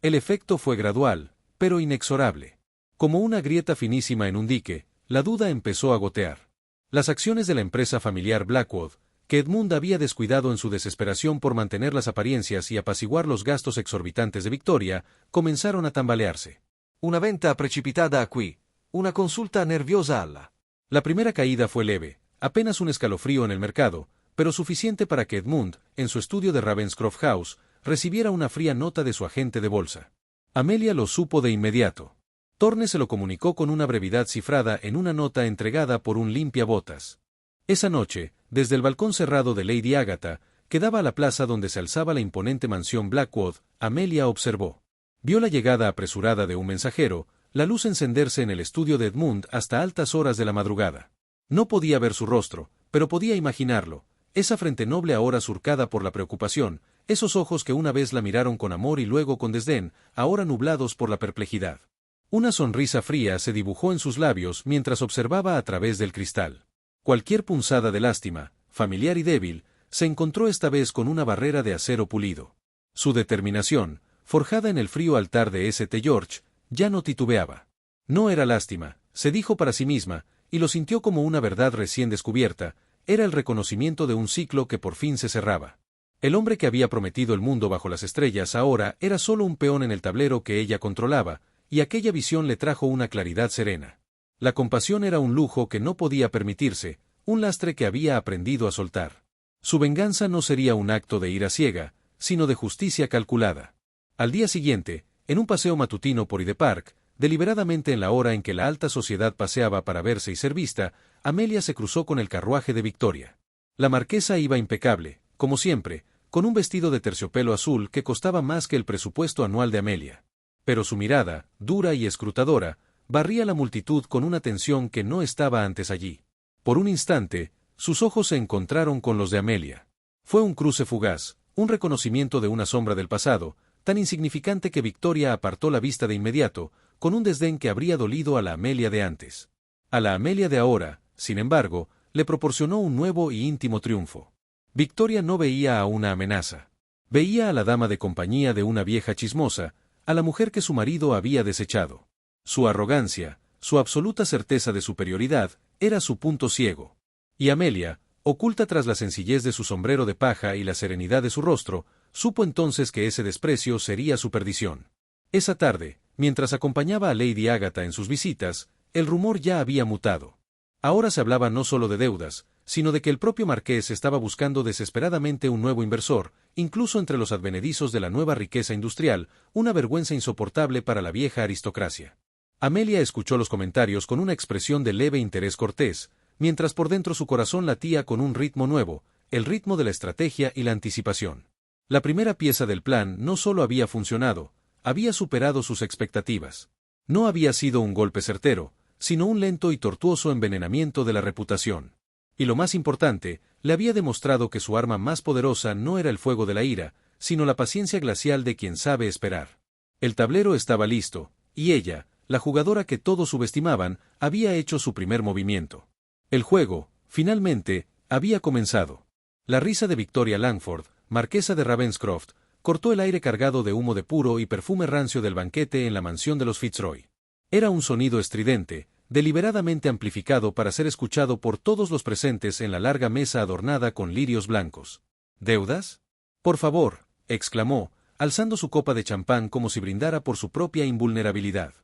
El efecto fue gradual, pero inexorable. Como una grieta finísima en un dique, la duda empezó a gotear. Las acciones de la empresa familiar Blackwood, que Edmund había descuidado en su desesperación por mantener las apariencias y apaciguar los gastos exorbitantes de Victoria, comenzaron a tambalearse. Una venta precipitada qui, una consulta nerviosa alla. La primera caída fue leve, apenas un escalofrío en el mercado, pero suficiente para que Edmund, en su estudio de Ravenscroft House, recibiera una fría nota de su agente de bolsa. Amelia lo supo de inmediato. Thorne se lo comunicó con una brevedad cifrada en una nota entregada por un limpiabotas. Esa noche, desde el balcón cerrado de Lady Agatha, que daba a la plaza donde se alzaba la imponente mansión Blackwood, Amelia observó. Vio la llegada apresurada de un mensajero, la luz encenderse en el estudio de Edmund hasta altas horas de la madrugada. No podía ver su rostro, pero podía imaginarlo, esa frente noble ahora surcada por la preocupación, esos ojos que una vez la miraron con amor y luego con desdén, ahora nublados por la perplejidad. Una sonrisa fría se dibujó en sus labios mientras observaba a través del cristal. Cualquier punzada de lástima, familiar y débil, se encontró esta vez con una barrera de acero pulido. Su determinación, forjada en el frío altar de St. George, ya no titubeaba. No era lástima, se dijo para sí misma, y lo sintió como una verdad recién descubierta, era el reconocimiento de un ciclo que por fin se cerraba. El hombre que había prometido el mundo bajo las estrellas ahora era solo un peón en el tablero que ella controlaba, y aquella visión le trajo una claridad serena. La compasión era un lujo que no podía permitirse, un lastre que había aprendido a soltar. Su venganza no sería un acto de ira ciega, sino de justicia calculada. Al día siguiente, en un paseo matutino por Hyde Park, deliberadamente en la hora en que la alta sociedad paseaba para verse y ser vista, Amelia se cruzó con el carruaje de Victoria. La marquesa iba impecable, como siempre, con un vestido de terciopelo azul que costaba más que el presupuesto anual de Amelia. Pero su mirada, dura y escrutadora, barría la multitud con una tensión que no estaba antes allí. Por un instante, sus ojos se encontraron con los de Amelia. Fue un cruce fugaz, un reconocimiento de una sombra del pasado, tan insignificante que Victoria apartó la vista de inmediato, con un desdén que habría dolido a la Amelia de antes. A la Amelia de ahora, sin embargo, le proporcionó un nuevo y íntimo triunfo. Victoria no veía a una amenaza. Veía a la dama de compañía de una vieja chismosa, a la mujer que su marido había desechado. Su arrogancia, su absoluta certeza de superioridad, era su punto ciego. Y Amelia, oculta tras la sencillez de su sombrero de paja y la serenidad de su rostro, supo entonces que ese desprecio sería su perdición. Esa tarde, mientras acompañaba a Lady Agatha en sus visitas, el rumor ya había mutado. Ahora se hablaba no solo de deudas, sino de que el propio marqués estaba buscando desesperadamente un nuevo inversor, incluso entre los advenedizos de la nueva riqueza industrial, una vergüenza insoportable para la vieja aristocracia. Amelia escuchó los comentarios con una expresión de leve interés cortés, mientras por dentro su corazón latía con un ritmo nuevo, el ritmo de la estrategia y la anticipación. La primera pieza del plan no solo había funcionado, había superado sus expectativas. No había sido un golpe certero, sino un lento y tortuoso envenenamiento de la reputación. Y lo más importante, le había demostrado que su arma más poderosa no era el fuego de la ira, sino la paciencia glacial de quien sabe esperar. El tablero estaba listo, y ella, la jugadora que todos subestimaban, había hecho su primer movimiento. El juego, finalmente, había comenzado. La risa de Victoria Langford, marquesa de Ravenscroft, cortó el aire cargado de humo de puro y perfume rancio del banquete en la mansión de los Fitzroy. Era un sonido estridente, deliberadamente amplificado para ser escuchado por todos los presentes en la larga mesa adornada con lirios blancos. ¿Deudas? Por favor, exclamó, alzando su copa de champán como si brindara por su propia invulnerabilidad.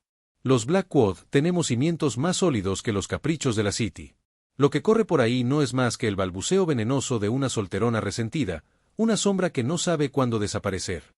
Los Blackwood tenemos cimientos más sólidos que los caprichos de la City. Lo que corre por ahí no es más que el balbuceo venenoso de una solterona resentida, una sombra que no sabe cuándo desaparecer.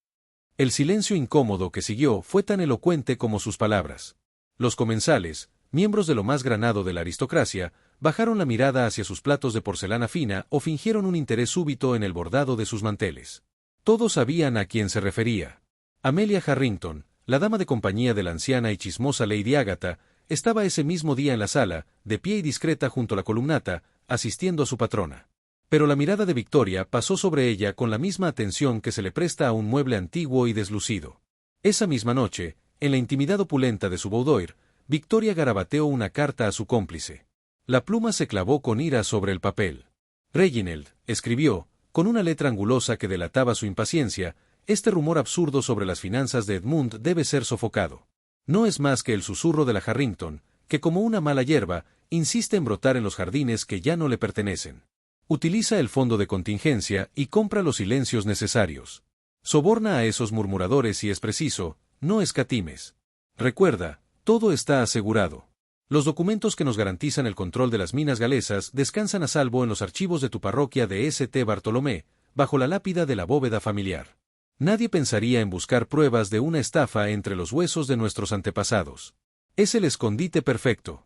El silencio incómodo que siguió fue tan elocuente como sus palabras. Los comensales, miembros de lo más granado de la aristocracia, bajaron la mirada hacia sus platos de porcelana fina o fingieron un interés súbito en el bordado de sus manteles. Todos sabían a quién se refería. Amelia Harrington, la dama de compañía de la anciana y chismosa Lady Agatha, estaba ese mismo día en la sala, de pie y discreta junto a la columnata, asistiendo a su patrona. Pero la mirada de Victoria pasó sobre ella con la misma atención que se le presta a un mueble antiguo y deslucido. Esa misma noche, en la intimidad opulenta de su boudoir, Victoria garabateó una carta a su cómplice. La pluma se clavó con ira sobre el papel. Reginald, escribió, con una letra angulosa que delataba su impaciencia, este rumor absurdo sobre las finanzas de Edmund debe ser sofocado. No es más que el susurro de la Harrington, que como una mala hierba, insiste en brotar en los jardines que ya no le pertenecen. Utiliza el fondo de contingencia y compra los silencios necesarios. Soborna a esos murmuradores si es preciso, no escatimes. Recuerda, todo está asegurado. Los documentos que nos garantizan el control de las minas galesas descansan a salvo en los archivos de tu parroquia de St. Bartolomé, bajo la lápida de la bóveda familiar. Nadie pensaría en buscar pruebas de una estafa entre los huesos de nuestros antepasados. Es el escondite perfecto.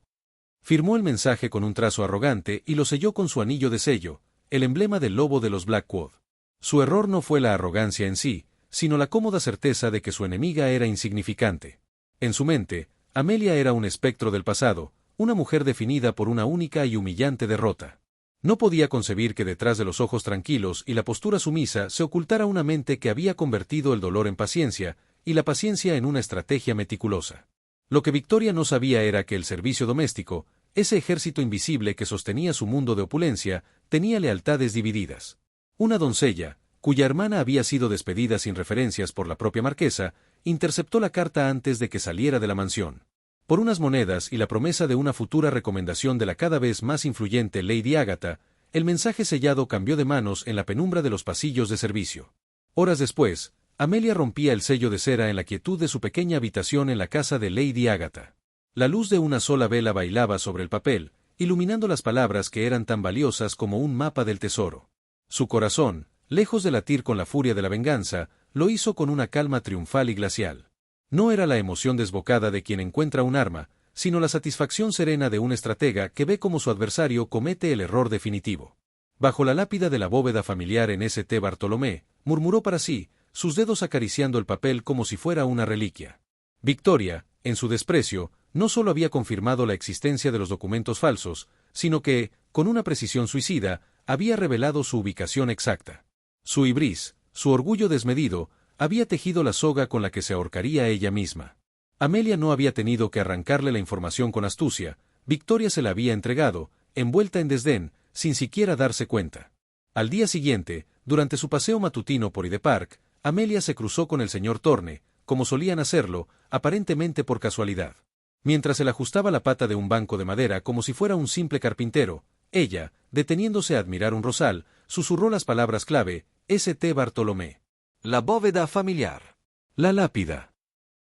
Firmó el mensaje con un trazo arrogante y lo selló con su anillo de sello, el emblema del lobo de los Blackwood. Su error no fue la arrogancia en sí, sino la cómoda certeza de que su enemiga era insignificante. En su mente, Amelia era un espectro del pasado, una mujer definida por una única y humillante derrota. No podía concebir que detrás de los ojos tranquilos y la postura sumisa se ocultara una mente que había convertido el dolor en paciencia, y la paciencia en una estrategia meticulosa. Lo que Victoria no sabía era que el servicio doméstico, ese ejército invisible que sostenía su mundo de opulencia, tenía lealtades divididas. Una doncella, cuya hermana había sido despedida sin referencias por la propia marquesa, interceptó la carta antes de que saliera de la mansión. Por unas monedas y la promesa de una futura recomendación de la cada vez más influyente Lady Agatha, el mensaje sellado cambió de manos en la penumbra de los pasillos de servicio. Horas después, Amelia rompía el sello de cera en la quietud de su pequeña habitación en la casa de Lady Agatha. La luz de una sola vela bailaba sobre el papel, iluminando las palabras que eran tan valiosas como un mapa del tesoro. Su corazón, lejos de latir con la furia de la venganza, lo hizo con una calma triunfal y glacial. No era la emoción desbocada de quien encuentra un arma, sino la satisfacción serena de un estratega que ve cómo su adversario comete el error definitivo. Bajo la lápida de la bóveda familiar en St. Bartolomé, murmuró para sí, sus dedos acariciando el papel como si fuera una reliquia. Victoria, en su desprecio, no solo había confirmado la existencia de los documentos falsos, sino que, con una precisión suicida, había revelado su ubicación exacta. Su ibris, su orgullo desmedido, había tejido la soga con la que se ahorcaría ella misma. Amelia no había tenido que arrancarle la información con astucia, Victoria se la había entregado, envuelta en desdén, sin siquiera darse cuenta. Al día siguiente, durante su paseo matutino por Hyde Park, Amelia se cruzó con el señor Thorne, como solían hacerlo, aparentemente por casualidad. Mientras él ajustaba la pata de un banco de madera como si fuera un simple carpintero, ella, deteniéndose a admirar un rosal, susurró las palabras clave, St. Bartolomé. La bóveda familiar. La lápida.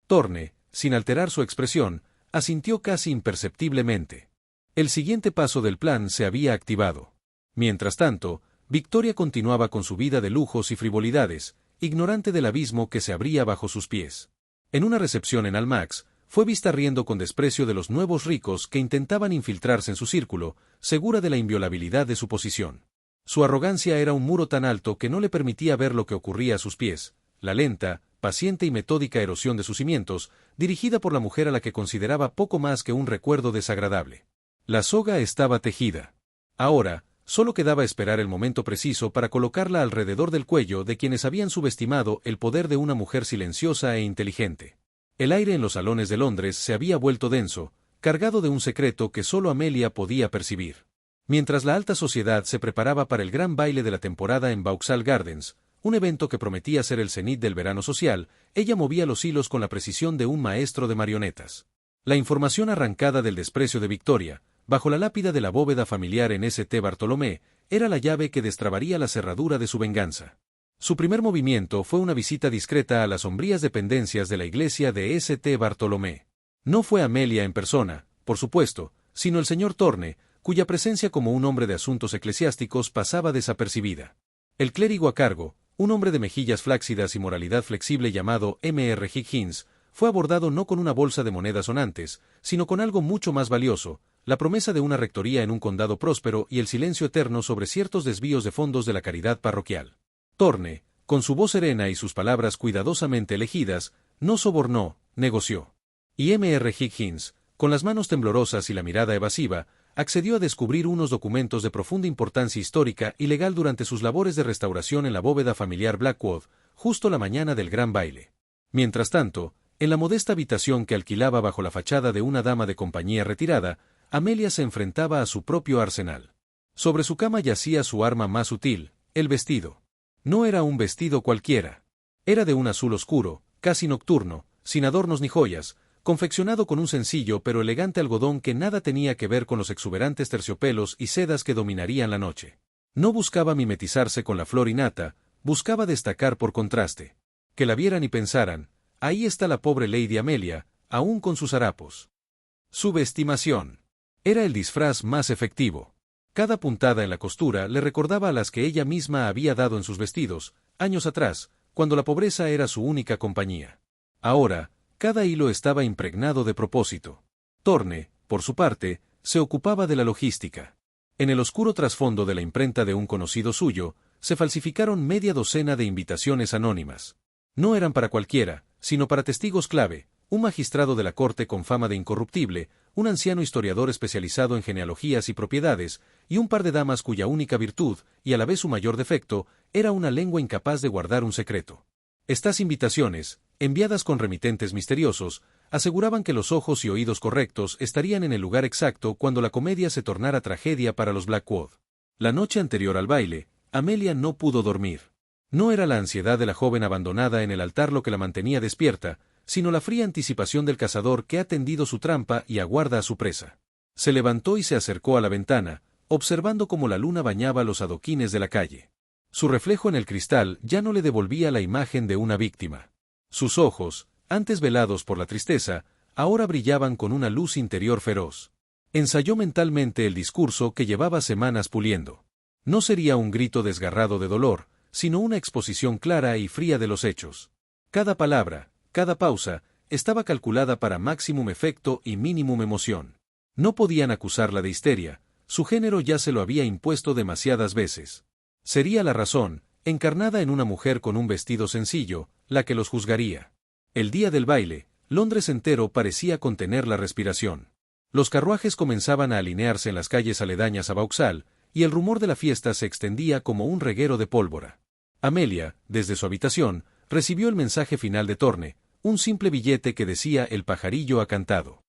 Thorne, sin alterar su expresión, asintió casi imperceptiblemente. El siguiente paso del plan se había activado. Mientras tanto, Victoria continuaba con su vida de lujos y frivolidades, ignorante del abismo que se abría bajo sus pies. En una recepción en Almax, fue vista riendo con desprecio de los nuevos ricos que intentaban infiltrarse en su círculo, segura de la inviolabilidad de su posición. Su arrogancia era un muro tan alto que no le permitía ver lo que ocurría a sus pies, la lenta, paciente y metódica erosión de sus cimientos, dirigida por la mujer a la que consideraba poco más que un recuerdo desagradable. La soga estaba tejida. Ahora, solo quedaba esperar el momento preciso para colocarla alrededor del cuello de quienes habían subestimado el poder de una mujer silenciosa e inteligente. El aire en los salones de Londres se había vuelto denso, cargado de un secreto que solo Amelia podía percibir. Mientras la alta sociedad se preparaba para el gran baile de la temporada en Vauxhall Gardens, un evento que prometía ser el cenit del verano social, ella movía los hilos con la precisión de un maestro de marionetas. La información arrancada del desprecio de Victoria, bajo la lápida de la bóveda familiar en St. Bartolomé, era la llave que destrabaría la cerradura de su venganza. Su primer movimiento fue una visita discreta a las sombrías dependencias de la iglesia de St. Bartolomé. No fue Amelia en persona, por supuesto, sino el señor Thorne, cuya presencia como un hombre de asuntos eclesiásticos pasaba desapercibida. El clérigo a cargo, un hombre de mejillas flácidas y moralidad flexible llamado M.R. Higgins, fue abordado no con una bolsa de monedas sonantes, sino con algo mucho más valioso, la promesa de una rectoría en un condado próspero y el silencio eterno sobre ciertos desvíos de fondos de la caridad parroquial. Thorne, con su voz serena y sus palabras cuidadosamente elegidas, no sobornó, negoció. Y M.R. Higgins, con las manos temblorosas y la mirada evasiva, accedió a descubrir unos documentos de profunda importancia histórica y legal durante sus labores de restauración en la bóveda familiar Blackwood, justo la mañana del gran baile. Mientras tanto, en la modesta habitación que alquilaba bajo la fachada de una dama de compañía retirada, Amelia se enfrentaba a su propio arsenal. Sobre su cama yacía su arma más útil, el vestido. No era un vestido cualquiera. Era de un azul oscuro, casi nocturno, sin adornos ni joyas, confeccionado con un sencillo pero elegante algodón que nada tenía que ver con los exuberantes terciopelos y sedas que dominarían la noche. No buscaba mimetizarse con la flor innata, buscaba destacar por contraste. Que la vieran y pensaran, ahí está la pobre Lady Amelia, aún con sus harapos. Subestimación. Era el disfraz más efectivo. Cada puntada en la costura le recordaba a las que ella misma había dado en sus vestidos, años atrás, cuando la pobreza era su única compañía. Ahora, cada hilo estaba impregnado de propósito. Thorne, por su parte, se ocupaba de la logística. En el oscuro trasfondo de la imprenta de un conocido suyo, se falsificaron media docena de invitaciones anónimas. No eran para cualquiera, sino para testigos clave, un magistrado de la corte con fama de incorruptible, un anciano historiador especializado en genealogías y propiedades, y un par de damas cuya única virtud, y a la vez su mayor defecto, era una lengua incapaz de guardar un secreto. Estas invitaciones, enviadas con remitentes misteriosos, aseguraban que los ojos y oídos correctos estarían en el lugar exacto cuando la comedia se tornara tragedia para los Blackwood. La noche anterior al baile, Amelia no pudo dormir. No era la ansiedad de la joven abandonada en el altar lo que la mantenía despierta, sino la fría anticipación del cazador que ha tendido su trampa y aguarda a su presa. Se levantó y se acercó a la ventana, observando cómo la luna bañaba los adoquines de la calle. Su reflejo en el cristal ya no le devolvía la imagen de una víctima. Sus ojos, antes velados por la tristeza, ahora brillaban con una luz interior feroz. Ensayó mentalmente el discurso que llevaba semanas puliendo. No sería un grito desgarrado de dolor, sino una exposición clara y fría de los hechos. Cada palabra, cada pausa, estaba calculada para máximum efecto y mínimum emoción. No podían acusarla de histeria, su género ya se lo había impuesto demasiadas veces. Sería la razón, encarnada en una mujer con un vestido sencillo, la que los juzgaría. El día del baile, Londres entero parecía contener la respiración. Los carruajes comenzaban a alinearse en las calles aledañas a Vauxhall, y el rumor de la fiesta se extendía como un reguero de pólvora. Amelia, desde su habitación, recibió el mensaje final de Thorne, un simple billete que decía el pajarillo ha cantado.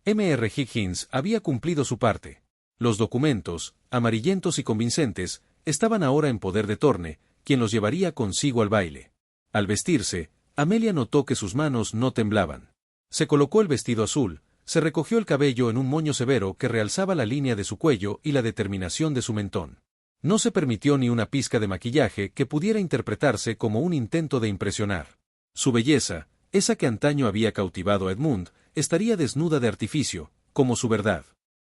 M.R. Higgins había cumplido su parte. Los documentos, amarillentos y convincentes, estaban ahora en poder de Thorne, quien los llevaría consigo al baile. Al vestirse, Amelia notó que sus manos no temblaban. Se colocó el vestido azul, se recogió el cabello en un moño severo que realzaba la línea de su cuello y la determinación de su mentón. No se permitió ni una pizca de maquillaje que pudiera interpretarse como un intento de impresionar. Su belleza, esa que antaño había cautivado a Edmund, estaría desnuda de artificio, como su verdad.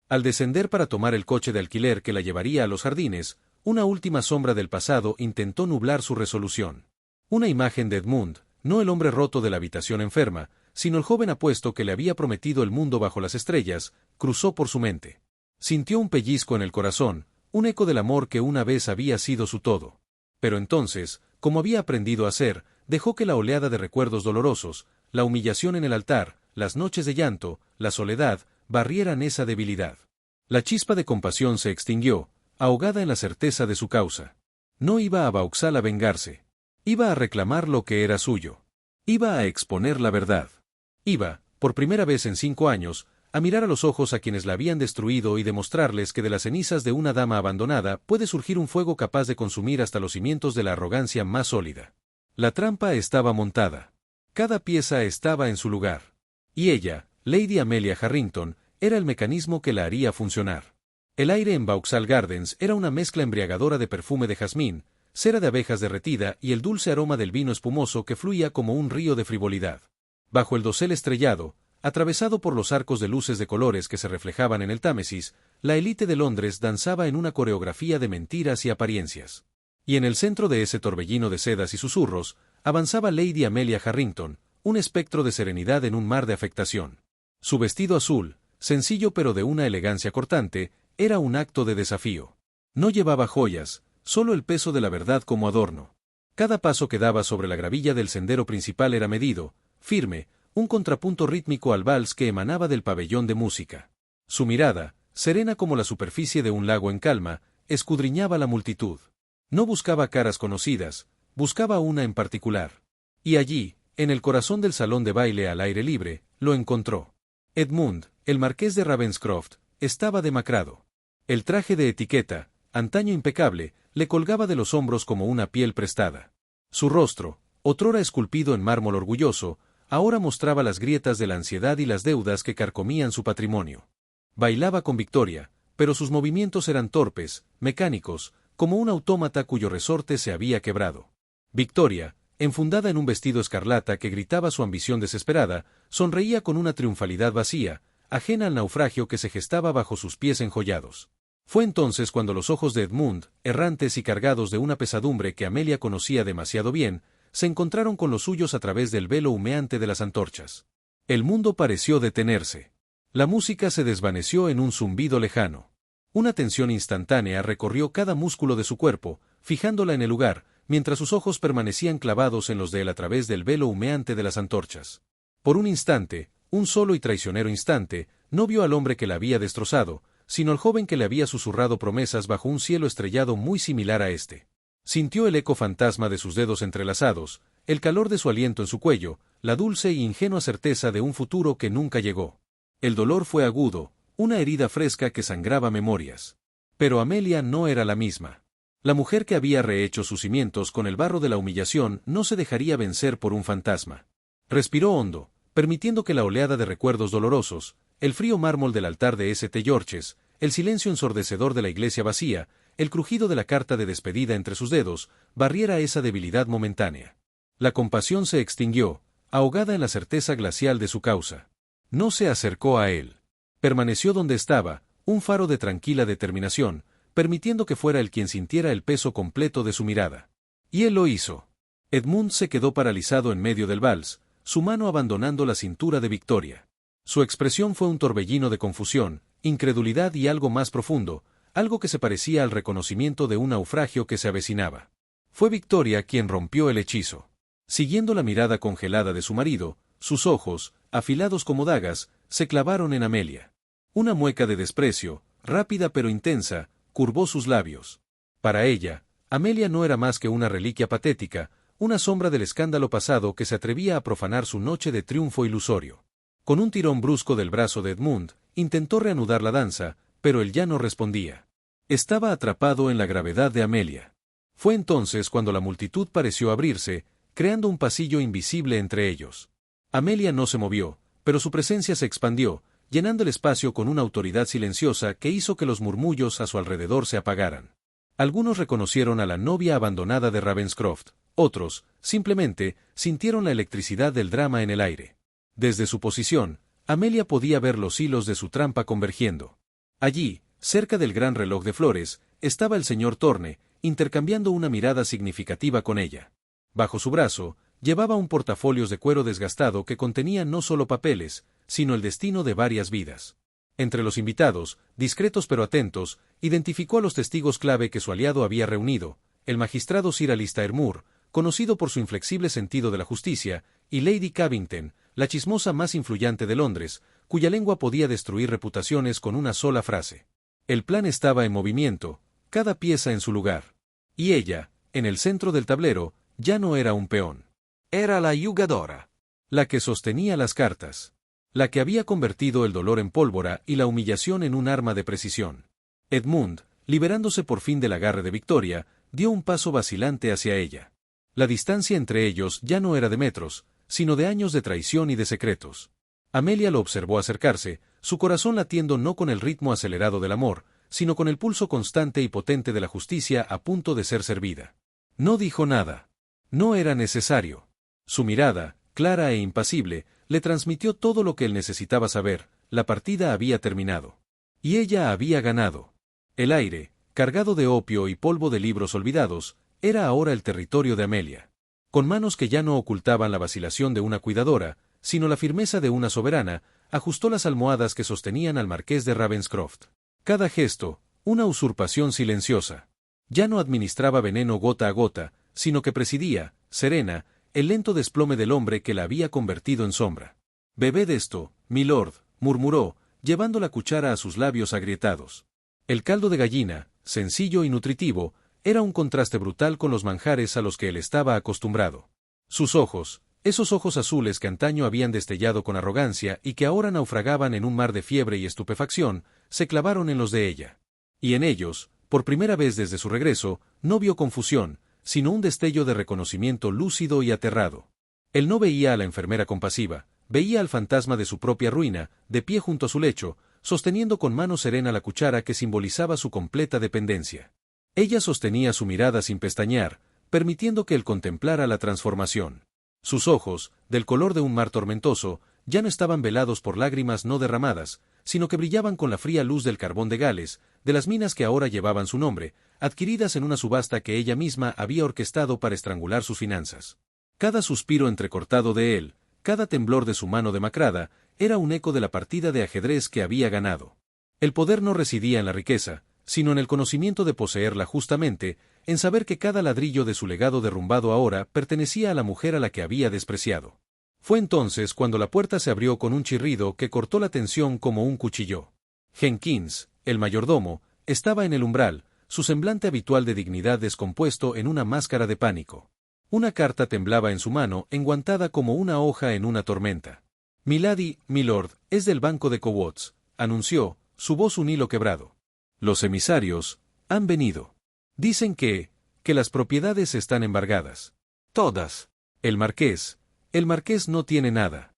Al descender para tomar el coche de alquiler que la llevaría a los jardines, una última sombra del pasado intentó nublar su resolución. Una imagen de Edmund, no el hombre roto de la habitación enferma, sino el joven apuesto que le había prometido el mundo bajo las estrellas, cruzó por su mente. Sintió un pellizco en el corazón, un eco del amor que una vez había sido su todo. Pero entonces, como había aprendido a hacer, dejó que la oleada de recuerdos dolorosos, la humillación en el altar, las noches de llanto, la soledad, barrieran esa debilidad. La chispa de compasión se extinguió, ahogada en la certeza de su causa. No iba a Vauxhall a vengarse. Iba a reclamar lo que era suyo. Iba a exponer la verdad. Iba, por primera vez en 5 años, a mirar a los ojos a quienes la habían destruido y demostrarles que de las cenizas de una dama abandonada puede surgir un fuego capaz de consumir hasta los cimientos de la arrogancia más sólida. La trampa estaba montada. Cada pieza estaba en su lugar. Y ella, Lady Amelia Harrington, era el mecanismo que la haría funcionar. El aire en Vauxhall Gardens era una mezcla embriagadora de perfume de jazmín, cera de abejas derretida y el dulce aroma del vino espumoso que fluía como un río de frivolidad. Bajo el dosel estrellado, atravesado por los arcos de luces de colores que se reflejaban en el Támesis, la élite de Londres danzaba en una coreografía de mentiras y apariencias. Y en el centro de ese torbellino de sedas y susurros, avanzaba Lady Amelia Harrington, un espectro de serenidad en un mar de afectación. Su vestido azul, sencillo pero de una elegancia cortante, era un acto de desafío. No llevaba joyas, solo el peso de la verdad como adorno. Cada paso que daba sobre la gravilla del sendero principal era medido, firme, un contrapunto rítmico al vals que emanaba del pabellón de música. Su mirada, serena como la superficie de un lago en calma, escudriñaba la multitud. No buscaba caras conocidas, buscaba una en particular. Y allí, en el corazón del salón de baile al aire libre, lo encontró. Edmund, el marqués de Ravenscroft, estaba demacrado. El traje de etiqueta, antaño impecable, le colgaba de los hombros como una piel prestada. Su rostro, otrora esculpido en mármol orgulloso, ahora mostraba las grietas de la ansiedad y las deudas que carcomían su patrimonio. Bailaba con Victoria, pero sus movimientos eran torpes, mecánicos, como un autómata cuyo resorte se había quebrado. Victoria, enfundada en un vestido escarlata que gritaba su ambición desesperada, sonreía con una triunfalidad vacía, ajena al naufragio que se gestaba bajo sus pies enjollados. Fue entonces cuando los ojos de Edmund, errantes y cargados de una pesadumbre que Amelia conocía demasiado bien, se encontraron con los suyos a través del velo humeante de las antorchas. El mundo pareció detenerse. La música se desvaneció en un zumbido lejano. Una tensión instantánea recorrió cada músculo de su cuerpo, fijándola en el lugar, mientras sus ojos permanecían clavados en los de él a través del velo humeante de las antorchas. Por un instante, un solo y traicionero instante, no vio al hombre que la había destrozado, sino al joven que le había susurrado promesas bajo un cielo estrellado muy similar a este. Sintió el eco fantasma de sus dedos entrelazados, el calor de su aliento en su cuello, la dulce e ingenua certeza de un futuro que nunca llegó. El dolor fue agudo, una herida fresca que sangraba memorias. Pero Amelia no era la misma. La mujer que había rehecho sus cimientos con el barro de la humillación no se dejaría vencer por un fantasma. Respiró hondo, permitiendo que la oleada de recuerdos dolorosos, el frío mármol del altar de St. George's, el silencio ensordecedor de la iglesia vacía, el crujido de la carta de despedida entre sus dedos, barriera esa debilidad momentánea. La compasión se extinguió, ahogada en la certeza glacial de su causa. No se acercó a él. Permaneció donde estaba, un faro de tranquila determinación, permitiendo que fuera él quien sintiera el peso completo de su mirada. Y él lo hizo. Edmund se quedó paralizado en medio del vals, su mano abandonando la cintura de Victoria. Su expresión fue un torbellino de confusión, incredulidad y algo más profundo, algo que se parecía al reconocimiento de un naufragio que se avecinaba. Fue Victoria quien rompió el hechizo. Siguiendo la mirada congelada de su marido, sus ojos, afilados como dagas, se clavaron en Amelia. Una mueca de desprecio, rápida pero intensa, curvó sus labios. Para ella, Amelia no era más que una reliquia patética, una sombra del escándalo pasado que se atrevía a profanar su noche de triunfo ilusorio. Con un tirón brusco del brazo de Edmund, intentó reanudar la danza, pero él ya no respondía. Estaba atrapado en la gravedad de Amelia. Fue entonces cuando la multitud pareció abrirse, creando un pasillo invisible entre ellos. Amelia no se movió, pero su presencia se expandió, llenando el espacio con una autoridad silenciosa que hizo que los murmullos a su alrededor se apagaran. Algunos reconocieron a la novia abandonada de Ravenscroft, otros, simplemente, sintieron la electricidad del drama en el aire. Desde su posición, Amelia podía ver los hilos de su trampa convergiendo. Allí, cerca del gran reloj de flores, estaba el señor Thorne, intercambiando una mirada significativa con ella. Bajo su brazo, llevaba un portafolios de cuero desgastado que contenía no solo papeles, sino el destino de varias vidas. Entre los invitados, discretos pero atentos, identificó a los testigos clave que su aliado había reunido, el magistrado Sir Alistair Moore, conocido por su inflexible sentido de la justicia, y Lady Cavington, la chismosa más influyente de Londres, cuya lengua podía destruir reputaciones con una sola frase. El plan estaba en movimiento, cada pieza en su lugar. Y ella, en el centro del tablero, ya no era un peón. Era la jugadora. La que sostenía las cartas. La que había convertido el dolor en pólvora y la humillación en un arma de precisión. Edmund, liberándose por fin del agarre de Victoria, dio un paso vacilante hacia ella. La distancia entre ellos ya no era de metros, sino de años de traición y de secretos. Amelia lo observó acercarse, su corazón latiendo no con el ritmo acelerado del amor, sino con el pulso constante y potente de la justicia a punto de ser servida. No dijo nada. No era necesario. Su mirada, clara e impasible, le transmitió todo lo que él necesitaba saber: la partida había terminado. Y ella había ganado. El aire, cargado de opio y polvo de libros olvidados, era ahora el territorio de Amelia. Con manos que ya no ocultaban la vacilación de una cuidadora, sino la firmeza de una soberana, ajustó las almohadas que sostenían al marqués de Ravenscroft. Cada gesto, una usurpación silenciosa. Ya no administraba veneno gota a gota, sino que presidía, serena, el lento desplome del hombre que la había convertido en sombra. «Bebed esto, milord», murmuró, llevando la cuchara a sus labios agrietados. El caldo de gallina, sencillo y nutritivo, era un contraste brutal con los manjares a los que él estaba acostumbrado. Sus ojos, esos ojos azules que antaño habían destellado con arrogancia y que ahora naufragaban en un mar de fiebre y estupefacción, se clavaron en los de ella. Y en ellos, por primera vez desde su regreso, no vio confusión, sino un destello de reconocimiento lúcido y aterrado. Él no veía a la enfermera compasiva, veía al fantasma de su propia ruina, de pie junto a su lecho, sosteniendo con mano serena la cuchara que simbolizaba su completa dependencia. Ella sostenía su mirada sin pestañear, permitiendo que él contemplara la transformación. Sus ojos, del color de un mar tormentoso, ya no estaban velados por lágrimas no derramadas, sino que brillaban con la fría luz del carbón de Gales, de las minas que ahora llevaban su nombre, adquiridas en una subasta que ella misma había orquestado para estrangular sus finanzas. Cada suspiro entrecortado de él, cada temblor de su mano demacrada, era un eco de la partida de ajedrez que había ganado. El poder no residía en la riqueza, sino en el conocimiento de poseerla justamente, en saber que cada ladrillo de su legado derrumbado ahora pertenecía a la mujer a la que había despreciado. Fue entonces cuando la puerta se abrió con un chirrido que cortó la tensión como un cuchillo. Jenkins, el mayordomo, estaba en el umbral, su semblante habitual de dignidad descompuesto en una máscara de pánico. Una carta temblaba en su mano, enguantada como una hoja en una tormenta. «Milady, milord, es del banco de Cowots», anunció, su voz un hilo quebrado. «Los emisarios han venido. Dicen que las propiedades están embargadas. Todas». El marqués no tiene nada».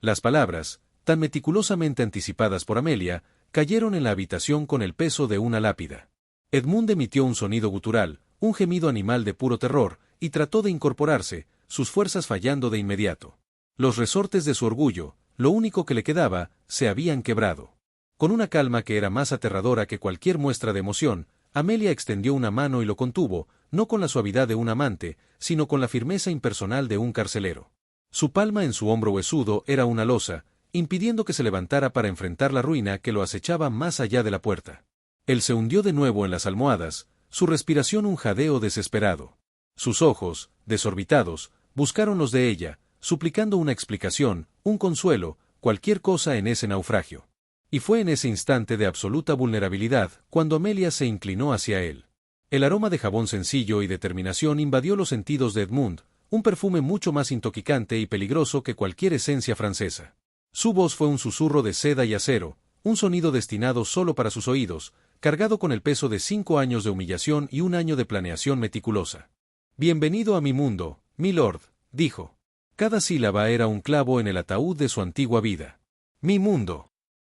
Las palabras, tan meticulosamente anticipadas por Amelia, cayeron en la habitación con el peso de una lápida. Edmund emitió un sonido gutural, un gemido animal de puro terror, y trató de incorporarse, sus fuerzas fallando de inmediato. Los resortes de su orgullo, lo único que le quedaba, se habían quebrado. Con una calma que era más aterradora que cualquier muestra de emoción, Amelia extendió una mano y lo contuvo, no con la suavidad de un amante, sino con la firmeza impersonal de un carcelero. Su palma en su hombro huesudo era una losa, impidiendo que se levantara para enfrentar la ruina que lo acechaba más allá de la puerta. Él se hundió de nuevo en las almohadas, su respiración un jadeo desesperado. Sus ojos, desorbitados, buscaron los de ella, suplicando una explicación, un consuelo, cualquier cosa en ese naufragio. Y fue en ese instante de absoluta vulnerabilidad cuando Amelia se inclinó hacia él. El aroma de jabón sencillo y determinación invadió los sentidos de Edmund, un perfume mucho más intoxicante y peligroso que cualquier esencia francesa. Su voz fue un susurro de seda y acero, un sonido destinado solo para sus oídos, cargado con el peso de 5 años de humillación y un año de planeación meticulosa. «Bienvenido a mi mundo, milord», dijo. Cada sílaba era un clavo en el ataúd de su antigua vida. «Mi mundo».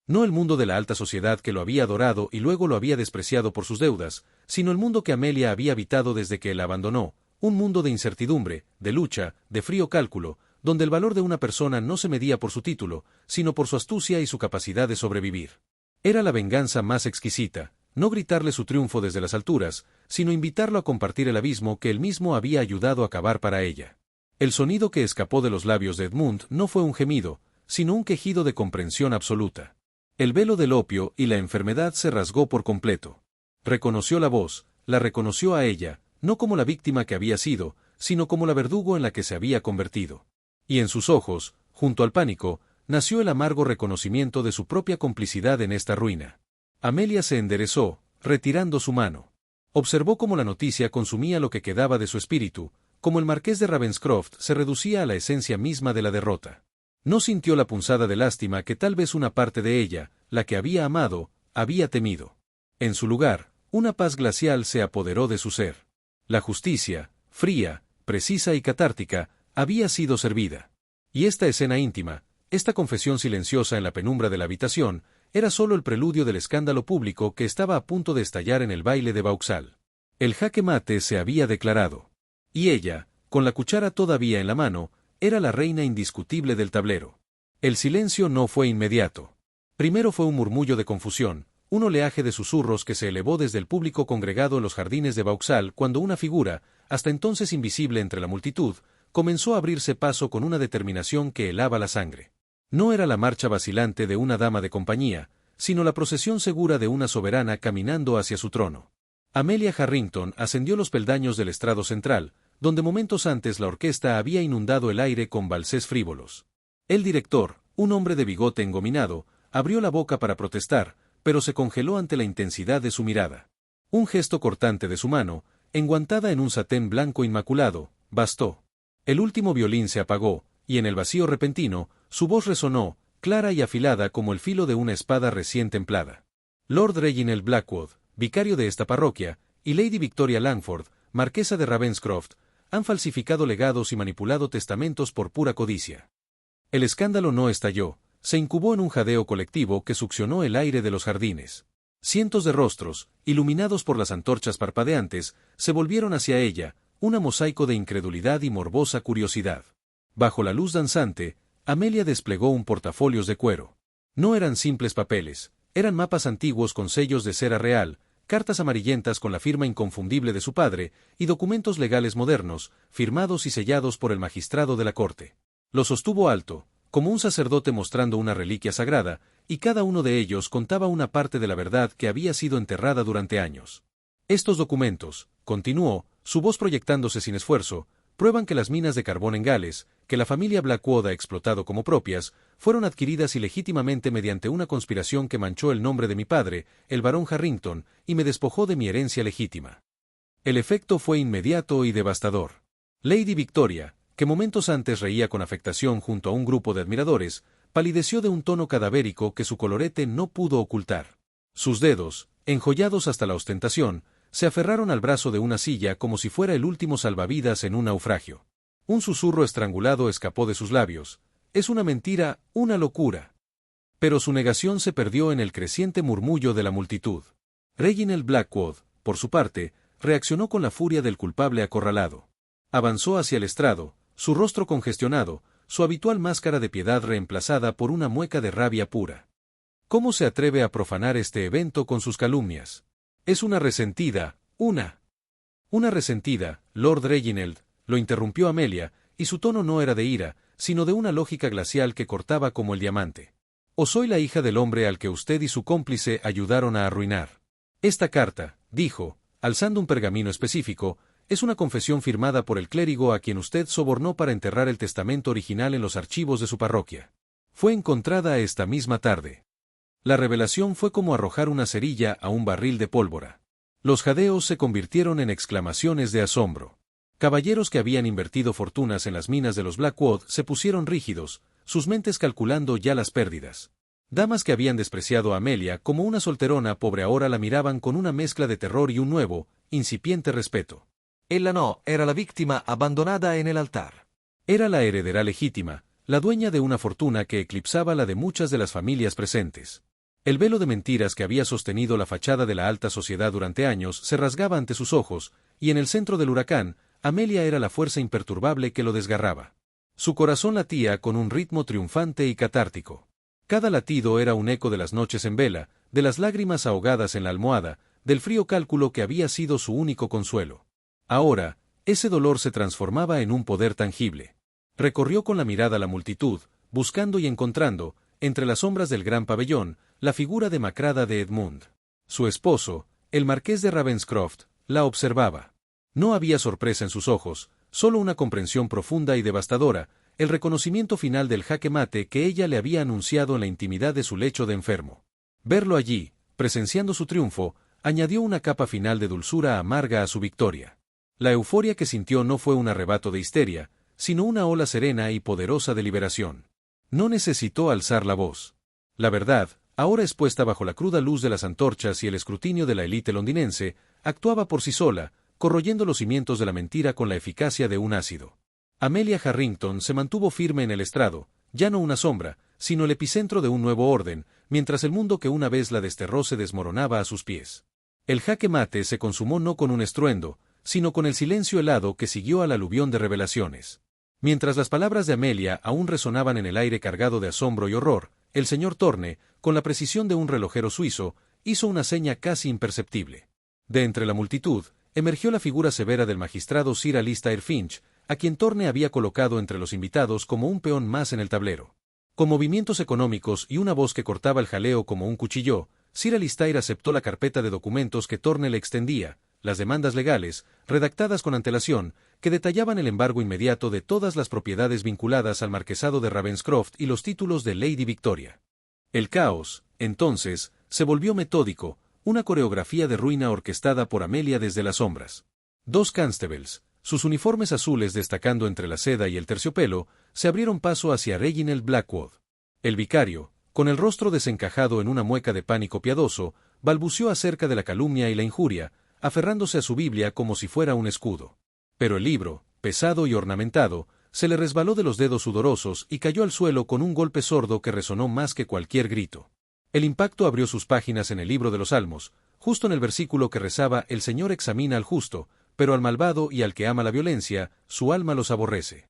No el mundo de la alta sociedad que lo había adorado y luego lo había despreciado por sus deudas, sino el mundo que Amelia había habitado desde que él abandonó, un mundo de incertidumbre, de lucha, de frío cálculo, donde el valor de una persona no se medía por su título, sino por su astucia y su capacidad de sobrevivir. Era la venganza más exquisita, no gritarle su triunfo desde las alturas, sino invitarlo a compartir el abismo que él mismo había ayudado a cavar para ella. El sonido que escapó de los labios de Edmund no fue un gemido, sino un quejido de comprensión absoluta. El velo del opio y la enfermedad se rasgó por completo. Reconoció la voz, la reconoció a ella, no como la víctima que había sido, sino como la verdugo en la que se había convertido. Y en sus ojos, junto al pánico, nació el amargo reconocimiento de su propia complicidad en esta ruina. Amelia se enderezó, retirando su mano. Observó cómo la noticia consumía lo que quedaba de su espíritu, como el marqués de Ravenscroft se reducía a la esencia misma de la derrota. No sintió la punzada de lástima que tal vez una parte de ella, la que había amado, había temido. En su lugar, una paz glacial se apoderó de su ser. La justicia, fría, precisa y catártica, había sido servida. Y esta escena íntima, esta confesión silenciosa en la penumbra de la habitación, era solo el preludio del escándalo público que estaba a punto de estallar en el baile de Vauxhall. El jaque mate se había declarado. Y ella, con la cuchara todavía en la mano, era la reina indiscutible del tablero. El silencio no fue inmediato. Primero fue un murmullo de confusión, un oleaje de susurros que se elevó desde el público congregado en los jardines de Vauxhall cuando una figura, hasta entonces invisible entre la multitud, comenzó a abrirse paso con una determinación que helaba la sangre. No era la marcha vacilante de una dama de compañía, sino la procesión segura de una soberana caminando hacia su trono. Amelia Harrington ascendió los peldaños del estrado central, donde momentos antes la orquesta había inundado el aire con valsés frívolos. El director, un hombre de bigote engominado, abrió la boca para protestar, pero se congeló ante la intensidad de su mirada. Un gesto cortante de su mano, enguantada en un satén blanco inmaculado, bastó. El último violín se apagó, y en el vacío repentino, su voz resonó, clara y afilada como el filo de una espada recién templada. Lord Reginald Blackwood, vicario de esta parroquia, y Lady Victoria Langford, marquesa de Ravenscroft, han falsificado legados y manipulado testamentos por pura codicia. El escándalo no estalló, se incubó en un jadeo colectivo que succionó el aire de los jardines. Cientos de rostros, iluminados por las antorchas parpadeantes, se volvieron hacia ella, un mosaico de incredulidad y morbosa curiosidad. Bajo la luz danzante, Amelia desplegó un portafolios de cuero. No eran simples papeles, eran mapas antiguos con sellos de cera real, cartas amarillentas con la firma inconfundible de su padre, y documentos legales modernos, firmados y sellados por el magistrado de la corte. Los sostuvo alto, como un sacerdote mostrando una reliquia sagrada, y cada uno de ellos contaba una parte de la verdad que había sido enterrada durante años. Estos documentos, continuó, su voz proyectándose sin esfuerzo, prueban que las minas de carbón en Gales, que la familia Blackwood ha explotado como propias, fueron adquiridas ilegítimamente mediante una conspiración que manchó el nombre de mi padre, el barón Harrington, y me despojó de mi herencia legítima. El efecto fue inmediato y devastador. Lady Victoria, que momentos antes reía con afectación junto a un grupo de admiradores, palideció de un tono cadavérico que su colorete no pudo ocultar. Sus dedos, enjollados hasta la ostentación, se aferraron al brazo de una silla como si fuera el último salvavidas en un naufragio. Un susurro estrangulado escapó de sus labios. Es una mentira, una locura. Pero su negación se perdió en el creciente murmullo de la multitud. Reginald Blackwood, por su parte, reaccionó con la furia del culpable acorralado. Avanzó hacia el estrado, su rostro congestionado, su habitual máscara de piedad reemplazada por una mueca de rabia pura. ¿Cómo se atreve a profanar este evento con sus calumnias? Es una resentida, una resentida, Lord Reginald, lo interrumpió Amelia, y su tono no era de ira, sino de una lógica glacial que cortaba como el diamante. ¿O soy la hija del hombre al que usted y su cómplice ayudaron a arruinar? Esta carta, dijo, alzando un pergamino específico, es una confesión firmada por el clérigo a quien usted sobornó para enterrar el testamento original en los archivos de su parroquia. Fue encontrada esta misma tarde. La revelación fue como arrojar una cerilla a un barril de pólvora. Los jadeos se convirtieron en exclamaciones de asombro. Caballeros que habían invertido fortunas en las minas de los Blackwood se pusieron rígidos, sus mentes calculando ya las pérdidas. Damas que habían despreciado a Amelia como una solterona pobre ahora la miraban con una mezcla de terror y un nuevo, incipiente respeto. Ella no, era la víctima abandonada en el altar. Era la heredera legítima, la dueña de una fortuna que eclipsaba la de muchas de las familias presentes. El velo de mentiras que había sostenido la fachada de la alta sociedad durante años se rasgaba ante sus ojos, y en el centro del huracán, Amelia era la fuerza imperturbable que lo desgarraba. Su corazón latía con un ritmo triunfante y catártico. Cada latido era un eco de las noches en vela, de las lágrimas ahogadas en la almohada, del frío cálculo que había sido su único consuelo. Ahora, ese dolor se transformaba en un poder tangible. Recorrió con la mirada la multitud, buscando y encontrando, entre las sombras del gran pabellón, la figura demacrada de Edmund. Su esposo, el marqués de Ravenscroft, la observaba. No había sorpresa en sus ojos, solo una comprensión profunda y devastadora, el reconocimiento final del jaque mate que ella le había anunciado en la intimidad de su lecho de enfermo. Verlo allí, presenciando su triunfo, añadió una capa final de dulzura amarga a su victoria. La euforia que sintió no fue un arrebato de histeria, sino una ola serena y poderosa de liberación. No necesitó alzar la voz. La verdad, ahora expuesta bajo la cruda luz de las antorchas y el escrutinio de la élite londinense, actuaba por sí sola, corroyendo los cimientos de la mentira con la eficacia de un ácido. Amelia Harrington se mantuvo firme en el estrado, ya no una sombra, sino el epicentro de un nuevo orden, mientras el mundo que una vez la desterró se desmoronaba a sus pies. El jaque mate se consumó no con un estruendo, sino con el silencio helado que siguió al aluvión de revelaciones. Mientras las palabras de Amelia aún resonaban en el aire cargado de asombro y horror, el señor Thorne, con la precisión de un relojero suizo, hizo una seña casi imperceptible. De entre la multitud, emergió la figura severa del magistrado Sir Alistair Finch, a quien Thorne había colocado entre los invitados como un peón más en el tablero. Con movimientos económicos y una voz que cortaba el jaleo como un cuchillo, Sir Alistair aceptó la carpeta de documentos que Thorne le extendía, las demandas legales, redactadas con antelación, que detallaban el embargo inmediato de todas las propiedades vinculadas al marquesado de Ravenscroft y los títulos de Lady Victoria. El caos, entonces, se volvió metódico, una coreografía de ruina orquestada por Amelia desde las sombras. 2 constables, sus uniformes azules destacando entre la seda y el terciopelo, se abrieron paso hacia Reginald Blackwood. El vicario, con el rostro desencajado en una mueca de pánico piadoso, balbuceó acerca de la calumnia y la injuria, aferrándose a su Biblia como si fuera un escudo. Pero el libro, pesado y ornamentado, se le resbaló de los dedos sudorosos y cayó al suelo con un golpe sordo que resonó más que cualquier grito. El impacto abrió sus páginas en el libro de los Salmos, justo en el versículo que rezaba: «El Señor examina al justo, pero al malvado y al que ama la violencia, su alma los aborrece».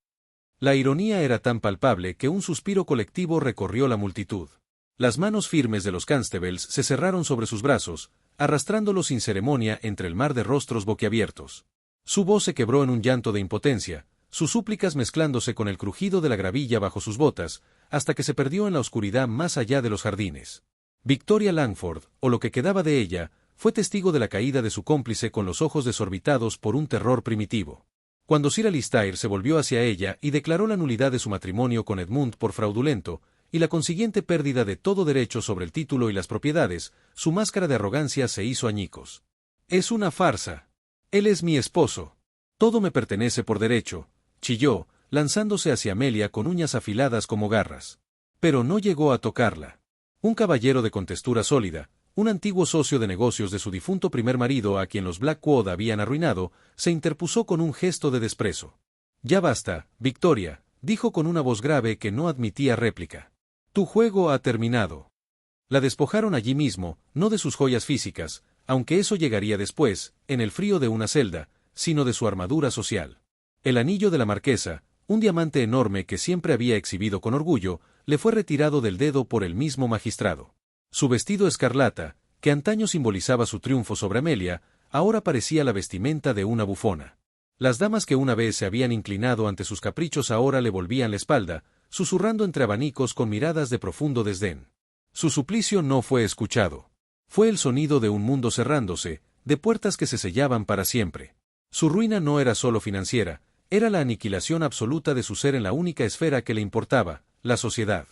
La ironía era tan palpable que un suspiro colectivo recorrió la multitud. Las manos firmes de los constables se cerraron sobre sus brazos, arrastrándolos sin ceremonia entre el mar de rostros boquiabiertos. Su voz se quebró en un llanto de impotencia, sus súplicas mezclándose con el crujido de la gravilla bajo sus botas, hasta que se perdió en la oscuridad más allá de los jardines. Victoria Langford, o lo que quedaba de ella, fue testigo de la caída de su cómplice con los ojos desorbitados por un terror primitivo. Cuando Sir Alistair se volvió hacia ella y declaró la nulidad de su matrimonio con Edmund por fraudulento, y la consiguiente pérdida de todo derecho sobre el título y las propiedades, su máscara de arrogancia se hizo añicos. «Es una farsa. Él es mi esposo. Todo me pertenece por derecho», chilló, lanzándose hacia Amelia con uñas afiladas como garras. Pero no llegó a tocarla. Un caballero de contextura sólida, un antiguo socio de negocios de su difunto primer marido a quien los Blackwood habían arruinado, se interpuso con un gesto de desprecio. «Ya basta, Victoria», dijo con una voz grave que no admitía réplica. «Tu juego ha terminado». La despojaron allí mismo, no de sus joyas físicas, aunque eso llegaría después, en el frío de una celda, sino de su armadura social. El anillo de la marquesa, un diamante enorme que siempre había exhibido con orgullo, le fue retirado del dedo por el mismo magistrado. Su vestido escarlata, que antaño simbolizaba su triunfo sobre Amelia, ahora parecía la vestimenta de una bufona. Las damas que una vez se habían inclinado ante sus caprichos ahora le volvían la espalda, susurrando entre abanicos con miradas de profundo desdén. Su suplicio no fue escuchado. Fue el sonido de un mundo cerrándose, de puertas que se sellaban para siempre. Su ruina no era solo financiera, era la aniquilación absoluta de su ser en la única esfera que le importaba, la sociedad.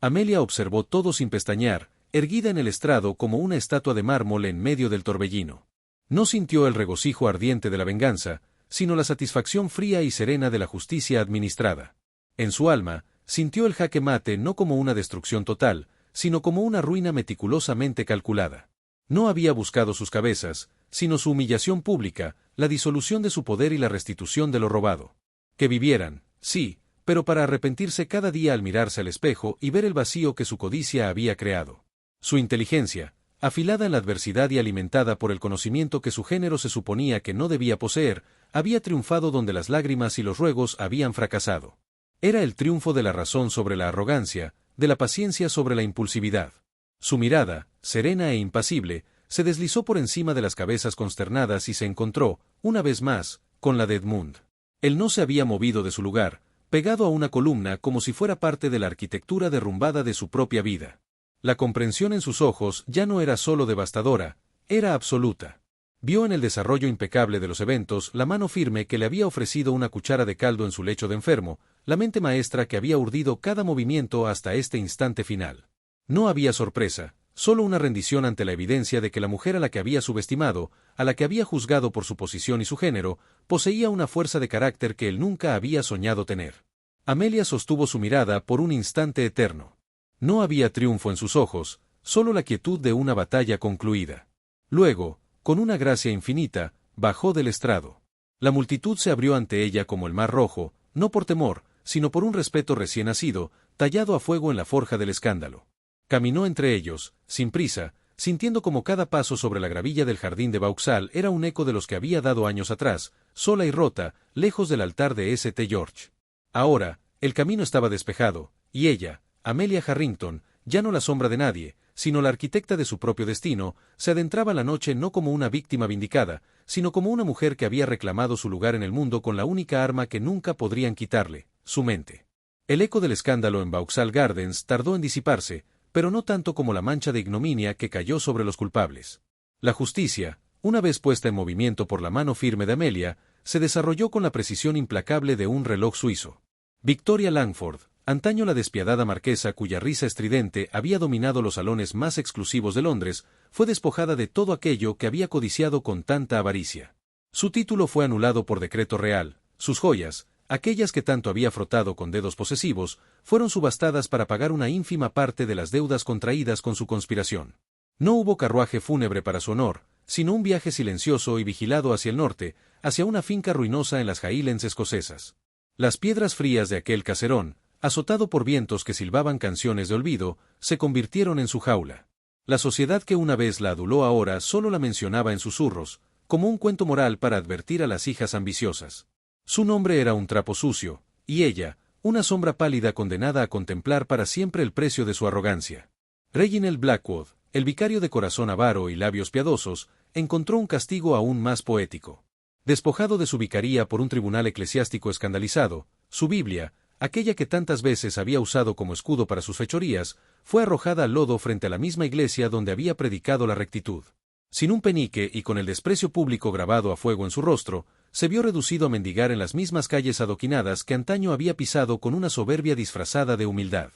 Amelia observó todo sin pestañear, erguida en el estrado como una estatua de mármol en medio del torbellino. No sintió el regocijo ardiente de la venganza, sino la satisfacción fría y serena de la justicia administrada. En su alma, sintió el jaque mate no como una destrucción total, sino como una ruina meticulosamente calculada. No había buscado sus cabezas, sino su humillación pública, la disolución de su poder y la restitución de lo robado. Que vivieran, sí, pero para arrepentirse cada día al mirarse al espejo y ver el vacío que su codicia había creado. Su inteligencia, afilada en la adversidad y alimentada por el conocimiento que su género se suponía que no debía poseer, había triunfado donde las lágrimas y los ruegos habían fracasado. Era el triunfo de la razón sobre la arrogancia, de la paciencia sobre la impulsividad. Su mirada, serena e impasible, se deslizó por encima de las cabezas consternadas y se encontró, una vez más, con la de Edmund. Él no se había movido de su lugar, pegado a una columna como si fuera parte de la arquitectura derrumbada de su propia vida. La comprensión en sus ojos ya no era solo devastadora, era absoluta. Vio en el desarrollo impecable de los eventos la mano firme que le había ofrecido una cuchara de caldo en su lecho de enfermo, la mente maestra que había urdido cada movimiento hasta este instante final. No había sorpresa, solo una rendición ante la evidencia de que la mujer a la que había subestimado, a la que había juzgado por su posición y su género, poseía una fuerza de carácter que él nunca había soñado tener. Amelia sostuvo su mirada por un instante eterno. No había triunfo en sus ojos, solo la quietud de una batalla concluida. Luego, con una gracia infinita, bajó del estrado. La multitud se abrió ante ella como el mar rojo, no por temor, sino por un respeto recién nacido, tallado a fuego en la forja del escándalo. Caminó entre ellos, sin prisa, sintiendo como cada paso sobre la gravilla del jardín de Vauxhall era un eco de los que había dado años atrás, sola y rota, lejos del altar de St. George. Ahora, el camino estaba despejado, y ella, Amelia Harrington, ya no la sombra de nadie, sino la arquitecta de su propio destino, se adentraba la noche no como una víctima vindicada, sino como una mujer que había reclamado su lugar en el mundo con la única arma que nunca podrían quitarle, su mente. El eco del escándalo en Vauxhall Gardens tardó en disiparse, pero no tanto como la mancha de ignominia que cayó sobre los culpables. La justicia, una vez puesta en movimiento por la mano firme de Amelia, se desarrolló con la precisión implacable de un reloj suizo. Victoria Langford, antaño la despiadada marquesa cuya risa estridente había dominado los salones más exclusivos de Londres, fue despojada de todo aquello que había codiciado con tanta avaricia. Su título fue anulado por decreto real, sus joyas, aquellas que tanto había frotado con dedos posesivos, fueron subastadas para pagar una ínfima parte de las deudas contraídas con su conspiración. No hubo carruaje fúnebre para su honor, sino un viaje silencioso y vigilado hacia el norte, hacia una finca ruinosa en las Highlands escocesas. Las piedras frías de aquel caserón, azotado por vientos que silbaban canciones de olvido, se convirtieron en su jaula. La sociedad que una vez la aduló ahora solo la mencionaba en susurros, como un cuento moral para advertir a las hijas ambiciosas. Su nombre era un trapo sucio, y ella, una sombra pálida condenada a contemplar para siempre el precio de su arrogancia. Reginald Blackwood, el vicario de corazón avaro y labios piadosos, encontró un castigo aún más poético. Despojado de su vicaría por un tribunal eclesiástico escandalizado, su Biblia, aquella que tantas veces había usado como escudo para sus fechorías, fue arrojada al lodo frente a la misma iglesia donde había predicado la rectitud. Sin un penique y con el desprecio público grabado a fuego en su rostro, se vio reducido a mendigar en las mismas calles adoquinadas que antaño había pisado con una soberbia disfrazada de humildad.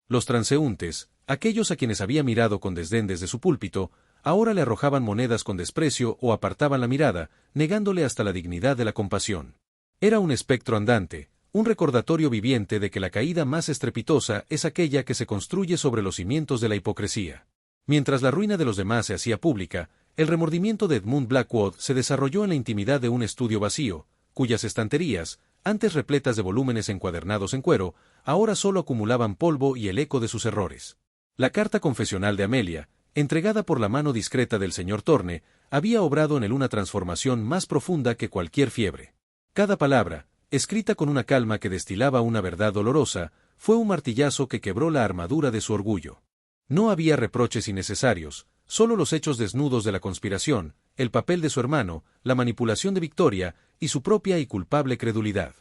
Los transeúntes, aquellos a quienes había mirado con desdén desde su púlpito, ahora le arrojaban monedas con desprecio o apartaban la mirada, negándole hasta la dignidad de la compasión. Era un espectro andante, un recordatorio viviente de que la caída más estrepitosa es aquella que se construye sobre los cimientos de la hipocresía. Mientras la ruina de los demás se hacía pública, el remordimiento de Edmund Blackwood se desarrolló en la intimidad de un estudio vacío, cuyas estanterías, antes repletas de volúmenes encuadernados en cuero, ahora solo acumulaban polvo y el eco de sus errores. La carta confesional de Amelia, entregada por la mano discreta del señor Thorne, había obrado en él una transformación más profunda que cualquier fiebre. Cada palabra, escrita con una calma que destilaba una verdad dolorosa, fue un martillazo que quebró la armadura de su orgullo. No había reproches innecesarios, solo los hechos desnudos de la conspiración, el papel de su hermano, la manipulación de Victoria y su propia y culpable credulidad.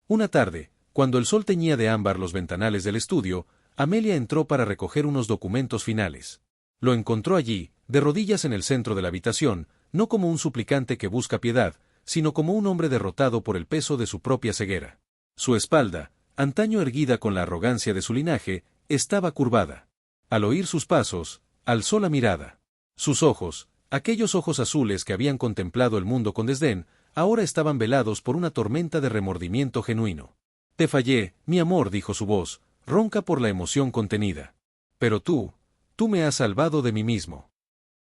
Una tarde, cuando el sol teñía de ámbar los ventanales del estudio, Amelia entró para recoger unos documentos finales. Lo encontró allí, de rodillas en el centro de la habitación, no como un suplicante que busca piedad, sino como un hombre derrotado por el peso de su propia ceguera. Su espalda, antaño erguida con la arrogancia de su linaje, estaba curvada. Al oír sus pasos, alzó la mirada. Sus ojos, aquellos ojos azules que habían contemplado el mundo con desdén, ahora estaban velados por una tormenta de remordimiento genuino. «Te fallé, mi amor», dijo su voz, ronca por la emoción contenida. «Pero tú me has salvado de mí mismo».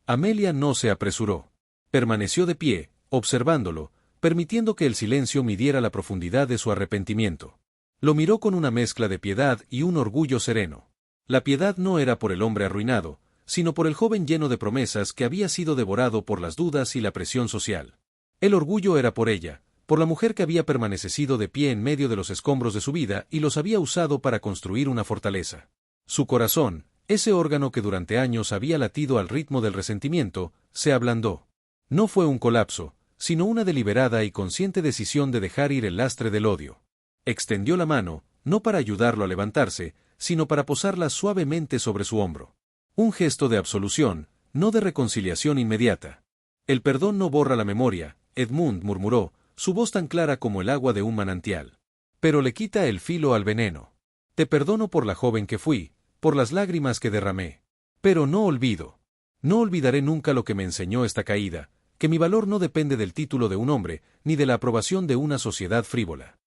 Amelia no se apresuró. Permaneció de pie, observándolo, permitiendo que el silencio midiera la profundidad de su arrepentimiento. Lo miró con una mezcla de piedad y un orgullo sereno. La piedad no era por el hombre arruinado, sino por el joven lleno de promesas que había sido devorado por las dudas y la presión social. El orgullo era por ella, por la mujer que había permanecido de pie en medio de los escombros de su vida y los había usado para construir una fortaleza. Su corazón, ese órgano que durante años había latido al ritmo del resentimiento, se ablandó. No fue un colapso, sino una deliberada y consciente decisión de dejar ir el lastre del odio. Extendió la mano, no para ayudarlo a levantarse, sino para posarla suavemente sobre su hombro. Un gesto de absolución, no de reconciliación inmediata. «El perdón no borra la memoria», Edmund murmuró, su voz tan clara como el agua de un manantial. «Pero le quita el filo al veneno. Te perdono por la joven que fui, por las lágrimas que derramé. Pero no olvido. No olvidaré nunca lo que me enseñó esta caída, que mi valor no depende del título de un hombre, ni de la aprobación de una sociedad frívola».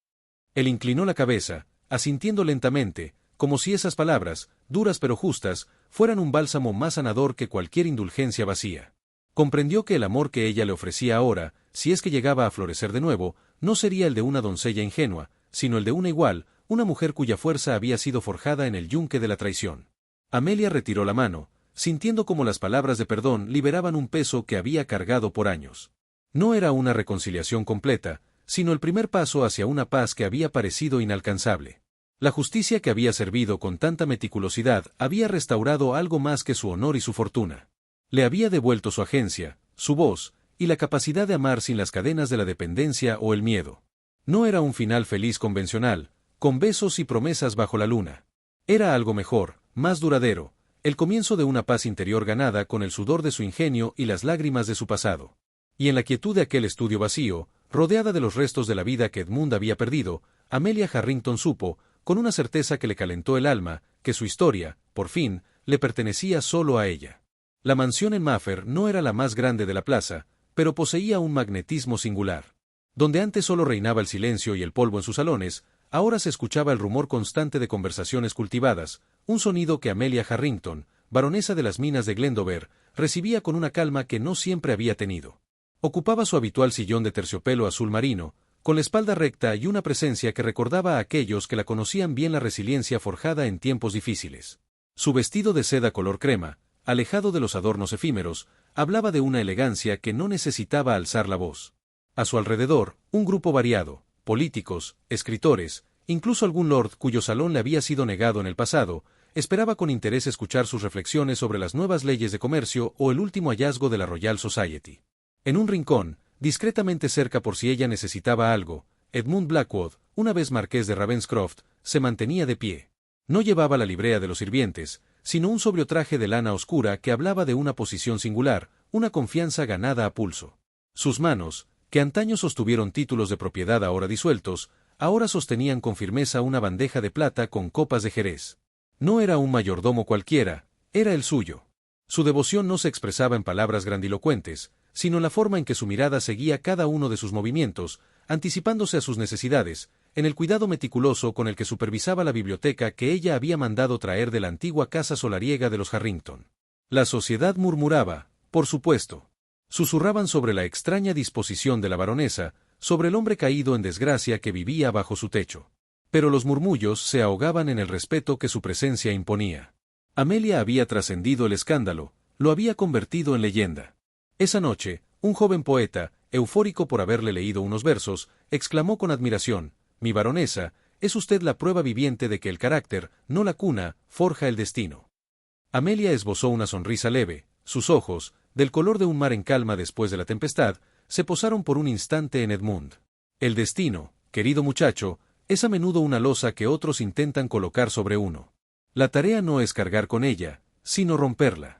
Él inclinó la cabeza, asintiendo lentamente, como si esas palabras, duras pero justas, fueran un bálsamo más sanador que cualquier indulgencia vacía. Comprendió que el amor que ella le ofrecía ahora, si es que llegaba a florecer de nuevo, no sería el de una doncella ingenua, sino el de una igual, una mujer cuya fuerza había sido forjada en el yunque de la traición. Amelia retiró la mano, sintiendo como las palabras de perdón liberaban un peso que había cargado por años. No era una reconciliación completa, sino el primer paso hacia una paz que había parecido inalcanzable. La justicia que había servido con tanta meticulosidad había restaurado algo más que su honor y su fortuna. Le había devuelto su agencia, su voz, y la capacidad de amar sin las cadenas de la dependencia o el miedo. No era un final feliz convencional, con besos y promesas bajo la luna. Era algo mejor, más duradero, el comienzo de una paz interior ganada con el sudor de su ingenio y las lágrimas de su pasado. Y en la quietud de aquel estudio vacío, rodeada de los restos de la vida que Edmund había perdido, Amelia Harrington supo, con una certeza que le calentó el alma, que su historia, por fin, le pertenecía solo a ella. La mansión en Mayfair no era la más grande de la plaza, pero poseía un magnetismo singular. Donde antes solo reinaba el silencio y el polvo en sus salones, ahora se escuchaba el rumor constante de conversaciones cultivadas, un sonido que Amelia Harrington, baronesa de las minas de Glendower, recibía con una calma que no siempre había tenido. Ocupaba su habitual sillón de terciopelo azul marino, con la espalda recta y una presencia que recordaba a aquellos que la conocían bien la resiliencia forjada en tiempos difíciles. Su vestido de seda color crema, alejado de los adornos efímeros, hablaba de una elegancia que no necesitaba alzar la voz. A su alrededor, un grupo variado, políticos, escritores, incluso algún lord cuyo salón le había sido negado en el pasado, esperaba con interés escuchar sus reflexiones sobre las nuevas leyes de comercio o el último hallazgo de la Royal Society. En un rincón, discretamente cerca por si ella necesitaba algo, Edmund Blackwood, una vez marqués de Ravenscroft, se mantenía de pie. No llevaba la librea de los sirvientes, sino un sobrio traje de lana oscura que hablaba de una posición singular, una confianza ganada a pulso. Sus manos, que antaño sostuvieron títulos de propiedad ahora disueltos, ahora sostenían con firmeza una bandeja de plata con copas de Jerez. No era un mayordomo cualquiera, era el suyo. Su devoción no se expresaba en palabras grandilocuentes, sino en la forma en que su mirada seguía cada uno de sus movimientos, anticipándose a sus necesidades, en el cuidado meticuloso con el que supervisaba la biblioteca que ella había mandado traer de la antigua casa solariega de los Harrington. La sociedad murmuraba, por supuesto. Susurraban sobre la extraña disposición de la baronesa, sobre el hombre caído en desgracia que vivía bajo su techo. Pero los murmullos se ahogaban en el respeto que su presencia imponía. Amelia había trascendido el escándalo, lo había convertido en leyenda. Esa noche, un joven poeta, eufórico por haberle leído unos versos, exclamó con admiración: «Mi baronesa, es usted la prueba viviente de que el carácter, no la cuna, forja el destino». Amelia esbozó una sonrisa leve, sus ojos, del color de un mar en calma después de la tempestad, se posaron por un instante en Edmund. El destino, querido muchacho, es a menudo una losa que otros intentan colocar sobre uno. La tarea no es cargar con ella, sino romperla.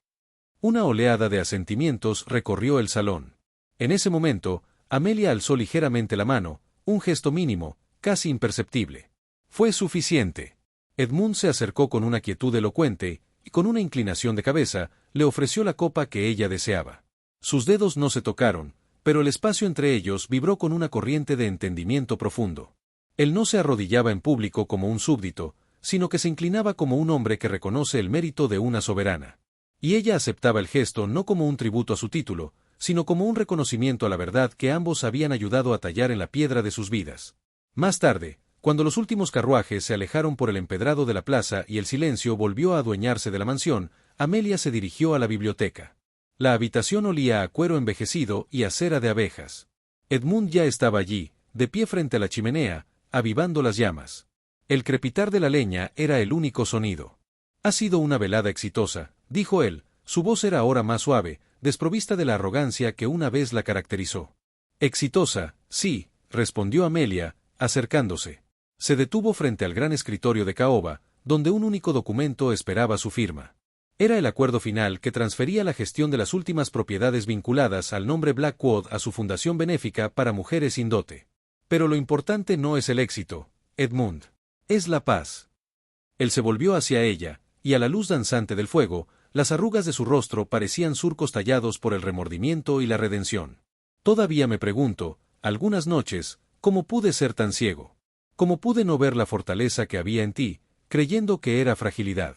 Una oleada de asentimientos recorrió el salón. En ese momento, Amelia alzó ligeramente la mano, un gesto mínimo, casi imperceptible. Fue suficiente. Edmund se acercó con una quietud elocuente, y con una inclinación de cabeza, le ofreció la copa que ella deseaba. Sus dedos no se tocaron, pero el espacio entre ellos vibró con una corriente de entendimiento profundo. Él no se arrodillaba en público como un súbdito, sino que se inclinaba como un hombre que reconoce el mérito de una soberana. Y ella aceptaba el gesto no como un tributo a su título, sino como un reconocimiento a la verdad que ambos habían ayudado a tallar en la piedra de sus vidas. Más tarde, cuando los últimos carruajes se alejaron por el empedrado de la plaza y el silencio volvió a adueñarse de la mansión, Amelia se dirigió a la biblioteca. La habitación olía a cuero envejecido y a cera de abejas. Edmund ya estaba allí, de pie frente a la chimenea, avivando las llamas. El crepitar de la leña era el único sonido. «Ha sido una velada exitosa», dijo él, su voz era ahora más suave, desprovista de la arrogancia que una vez la caracterizó. «Exitosa, sí», respondió Amelia, acercándose. Se detuvo frente al gran escritorio de caoba, donde un único documento esperaba su firma. Era el acuerdo final que transfería la gestión de las últimas propiedades vinculadas al nombre Blackwood a su fundación benéfica para mujeres sin dote. Pero lo importante no es el éxito, Edmund. Es la paz. Él se volvió hacia ella, y a la luz danzante del fuego, las arrugas de su rostro parecían surcos tallados por el remordimiento y la redención. Todavía me pregunto, algunas noches, ¿cómo pude ser tan ciego? ¿Cómo pude no ver la fortaleza que había en ti, creyendo que era fragilidad?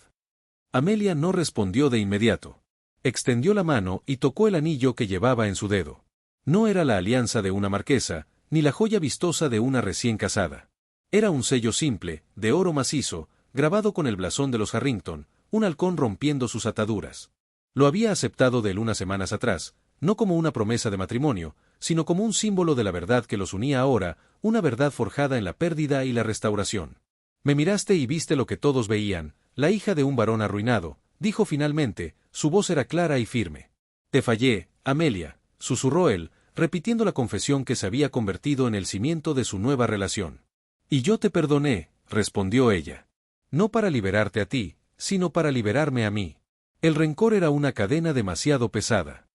Amelia no respondió de inmediato. Extendió la mano y tocó el anillo que llevaba en su dedo. No era la alianza de una marquesa, ni la joya vistosa de una recién casada. Era un sello simple, de oro macizo, grabado con el blasón de los Harrington, un halcón rompiendo sus ataduras. Lo había aceptado de él unas semanas atrás, no como una promesa de matrimonio, sino como un símbolo de la verdad que los unía ahora, una verdad forjada en la pérdida y la restauración. Me miraste y viste lo que todos veían, la hija de un varón arruinado, dijo finalmente, su voz era clara y firme. Te fallé, Amelia, susurró él, repitiendo la confesión que se había convertido en el cimiento de su nueva relación. Y yo te perdoné, respondió ella. No para liberarte a ti, sino para liberarme a mí. El rencor era una cadena demasiado pesada.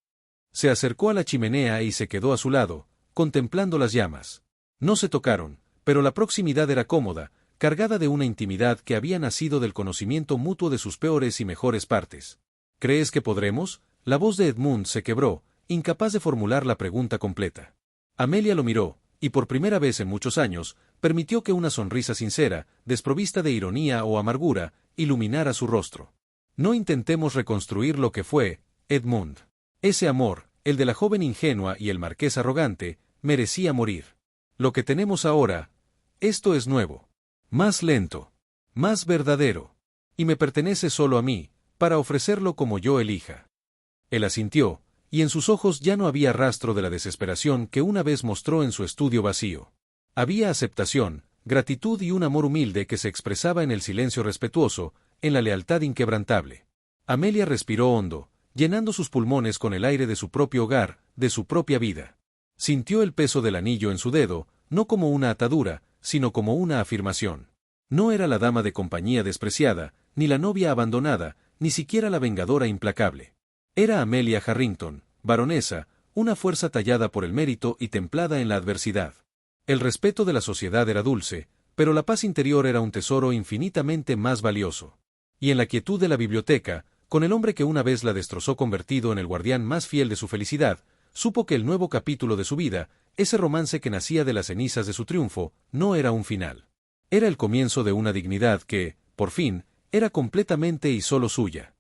Se acercó a la chimenea y se quedó a su lado, contemplando las llamas. No se tocaron, pero la proximidad era cómoda, cargada de una intimidad que había nacido del conocimiento mutuo de sus peores y mejores partes. ¿Crees que podremos? La voz de Edmund se quebró, incapaz de formular la pregunta completa. Amelia lo miró, y por primera vez en muchos años, permitió que una sonrisa sincera, desprovista de ironía o amargura, iluminara su rostro. No intentemos reconstruir lo que fue, Edmund. Ese amor, el de la joven ingenua y el marqués arrogante, merecía morir. Lo que tenemos ahora, esto es nuevo. Más lento. Más verdadero. Y me pertenece solo a mí, para ofrecerlo como yo elija. Él asintió, y en sus ojos ya no había rastro de la desesperación que una vez mostró en su estudio vacío. Había aceptación, gratitud y un amor humilde que se expresaba en el silencio respetuoso, en la lealtad inquebrantable. Amelia respiró hondo, llenando sus pulmones con el aire de su propio hogar, de su propia vida. Sintió el peso del anillo en su dedo, no como una atadura, sino como una afirmación. No era la dama de compañía despreciada, ni la novia abandonada, ni siquiera la vengadora implacable. Era Amelia Harrington, baronesa, una fuerza tallada por el mérito y templada en la adversidad. El respeto de la sociedad era dulce, pero la paz interior era un tesoro infinitamente más valioso. Y en la quietud de la biblioteca, con el hombre que una vez la destrozó convertido en el guardián más fiel de su felicidad, supo que el nuevo capítulo de su vida, ese romance que nacía de las cenizas de su triunfo, no era un final. Era el comienzo de una dignidad que, por fin, era completamente y solo suya.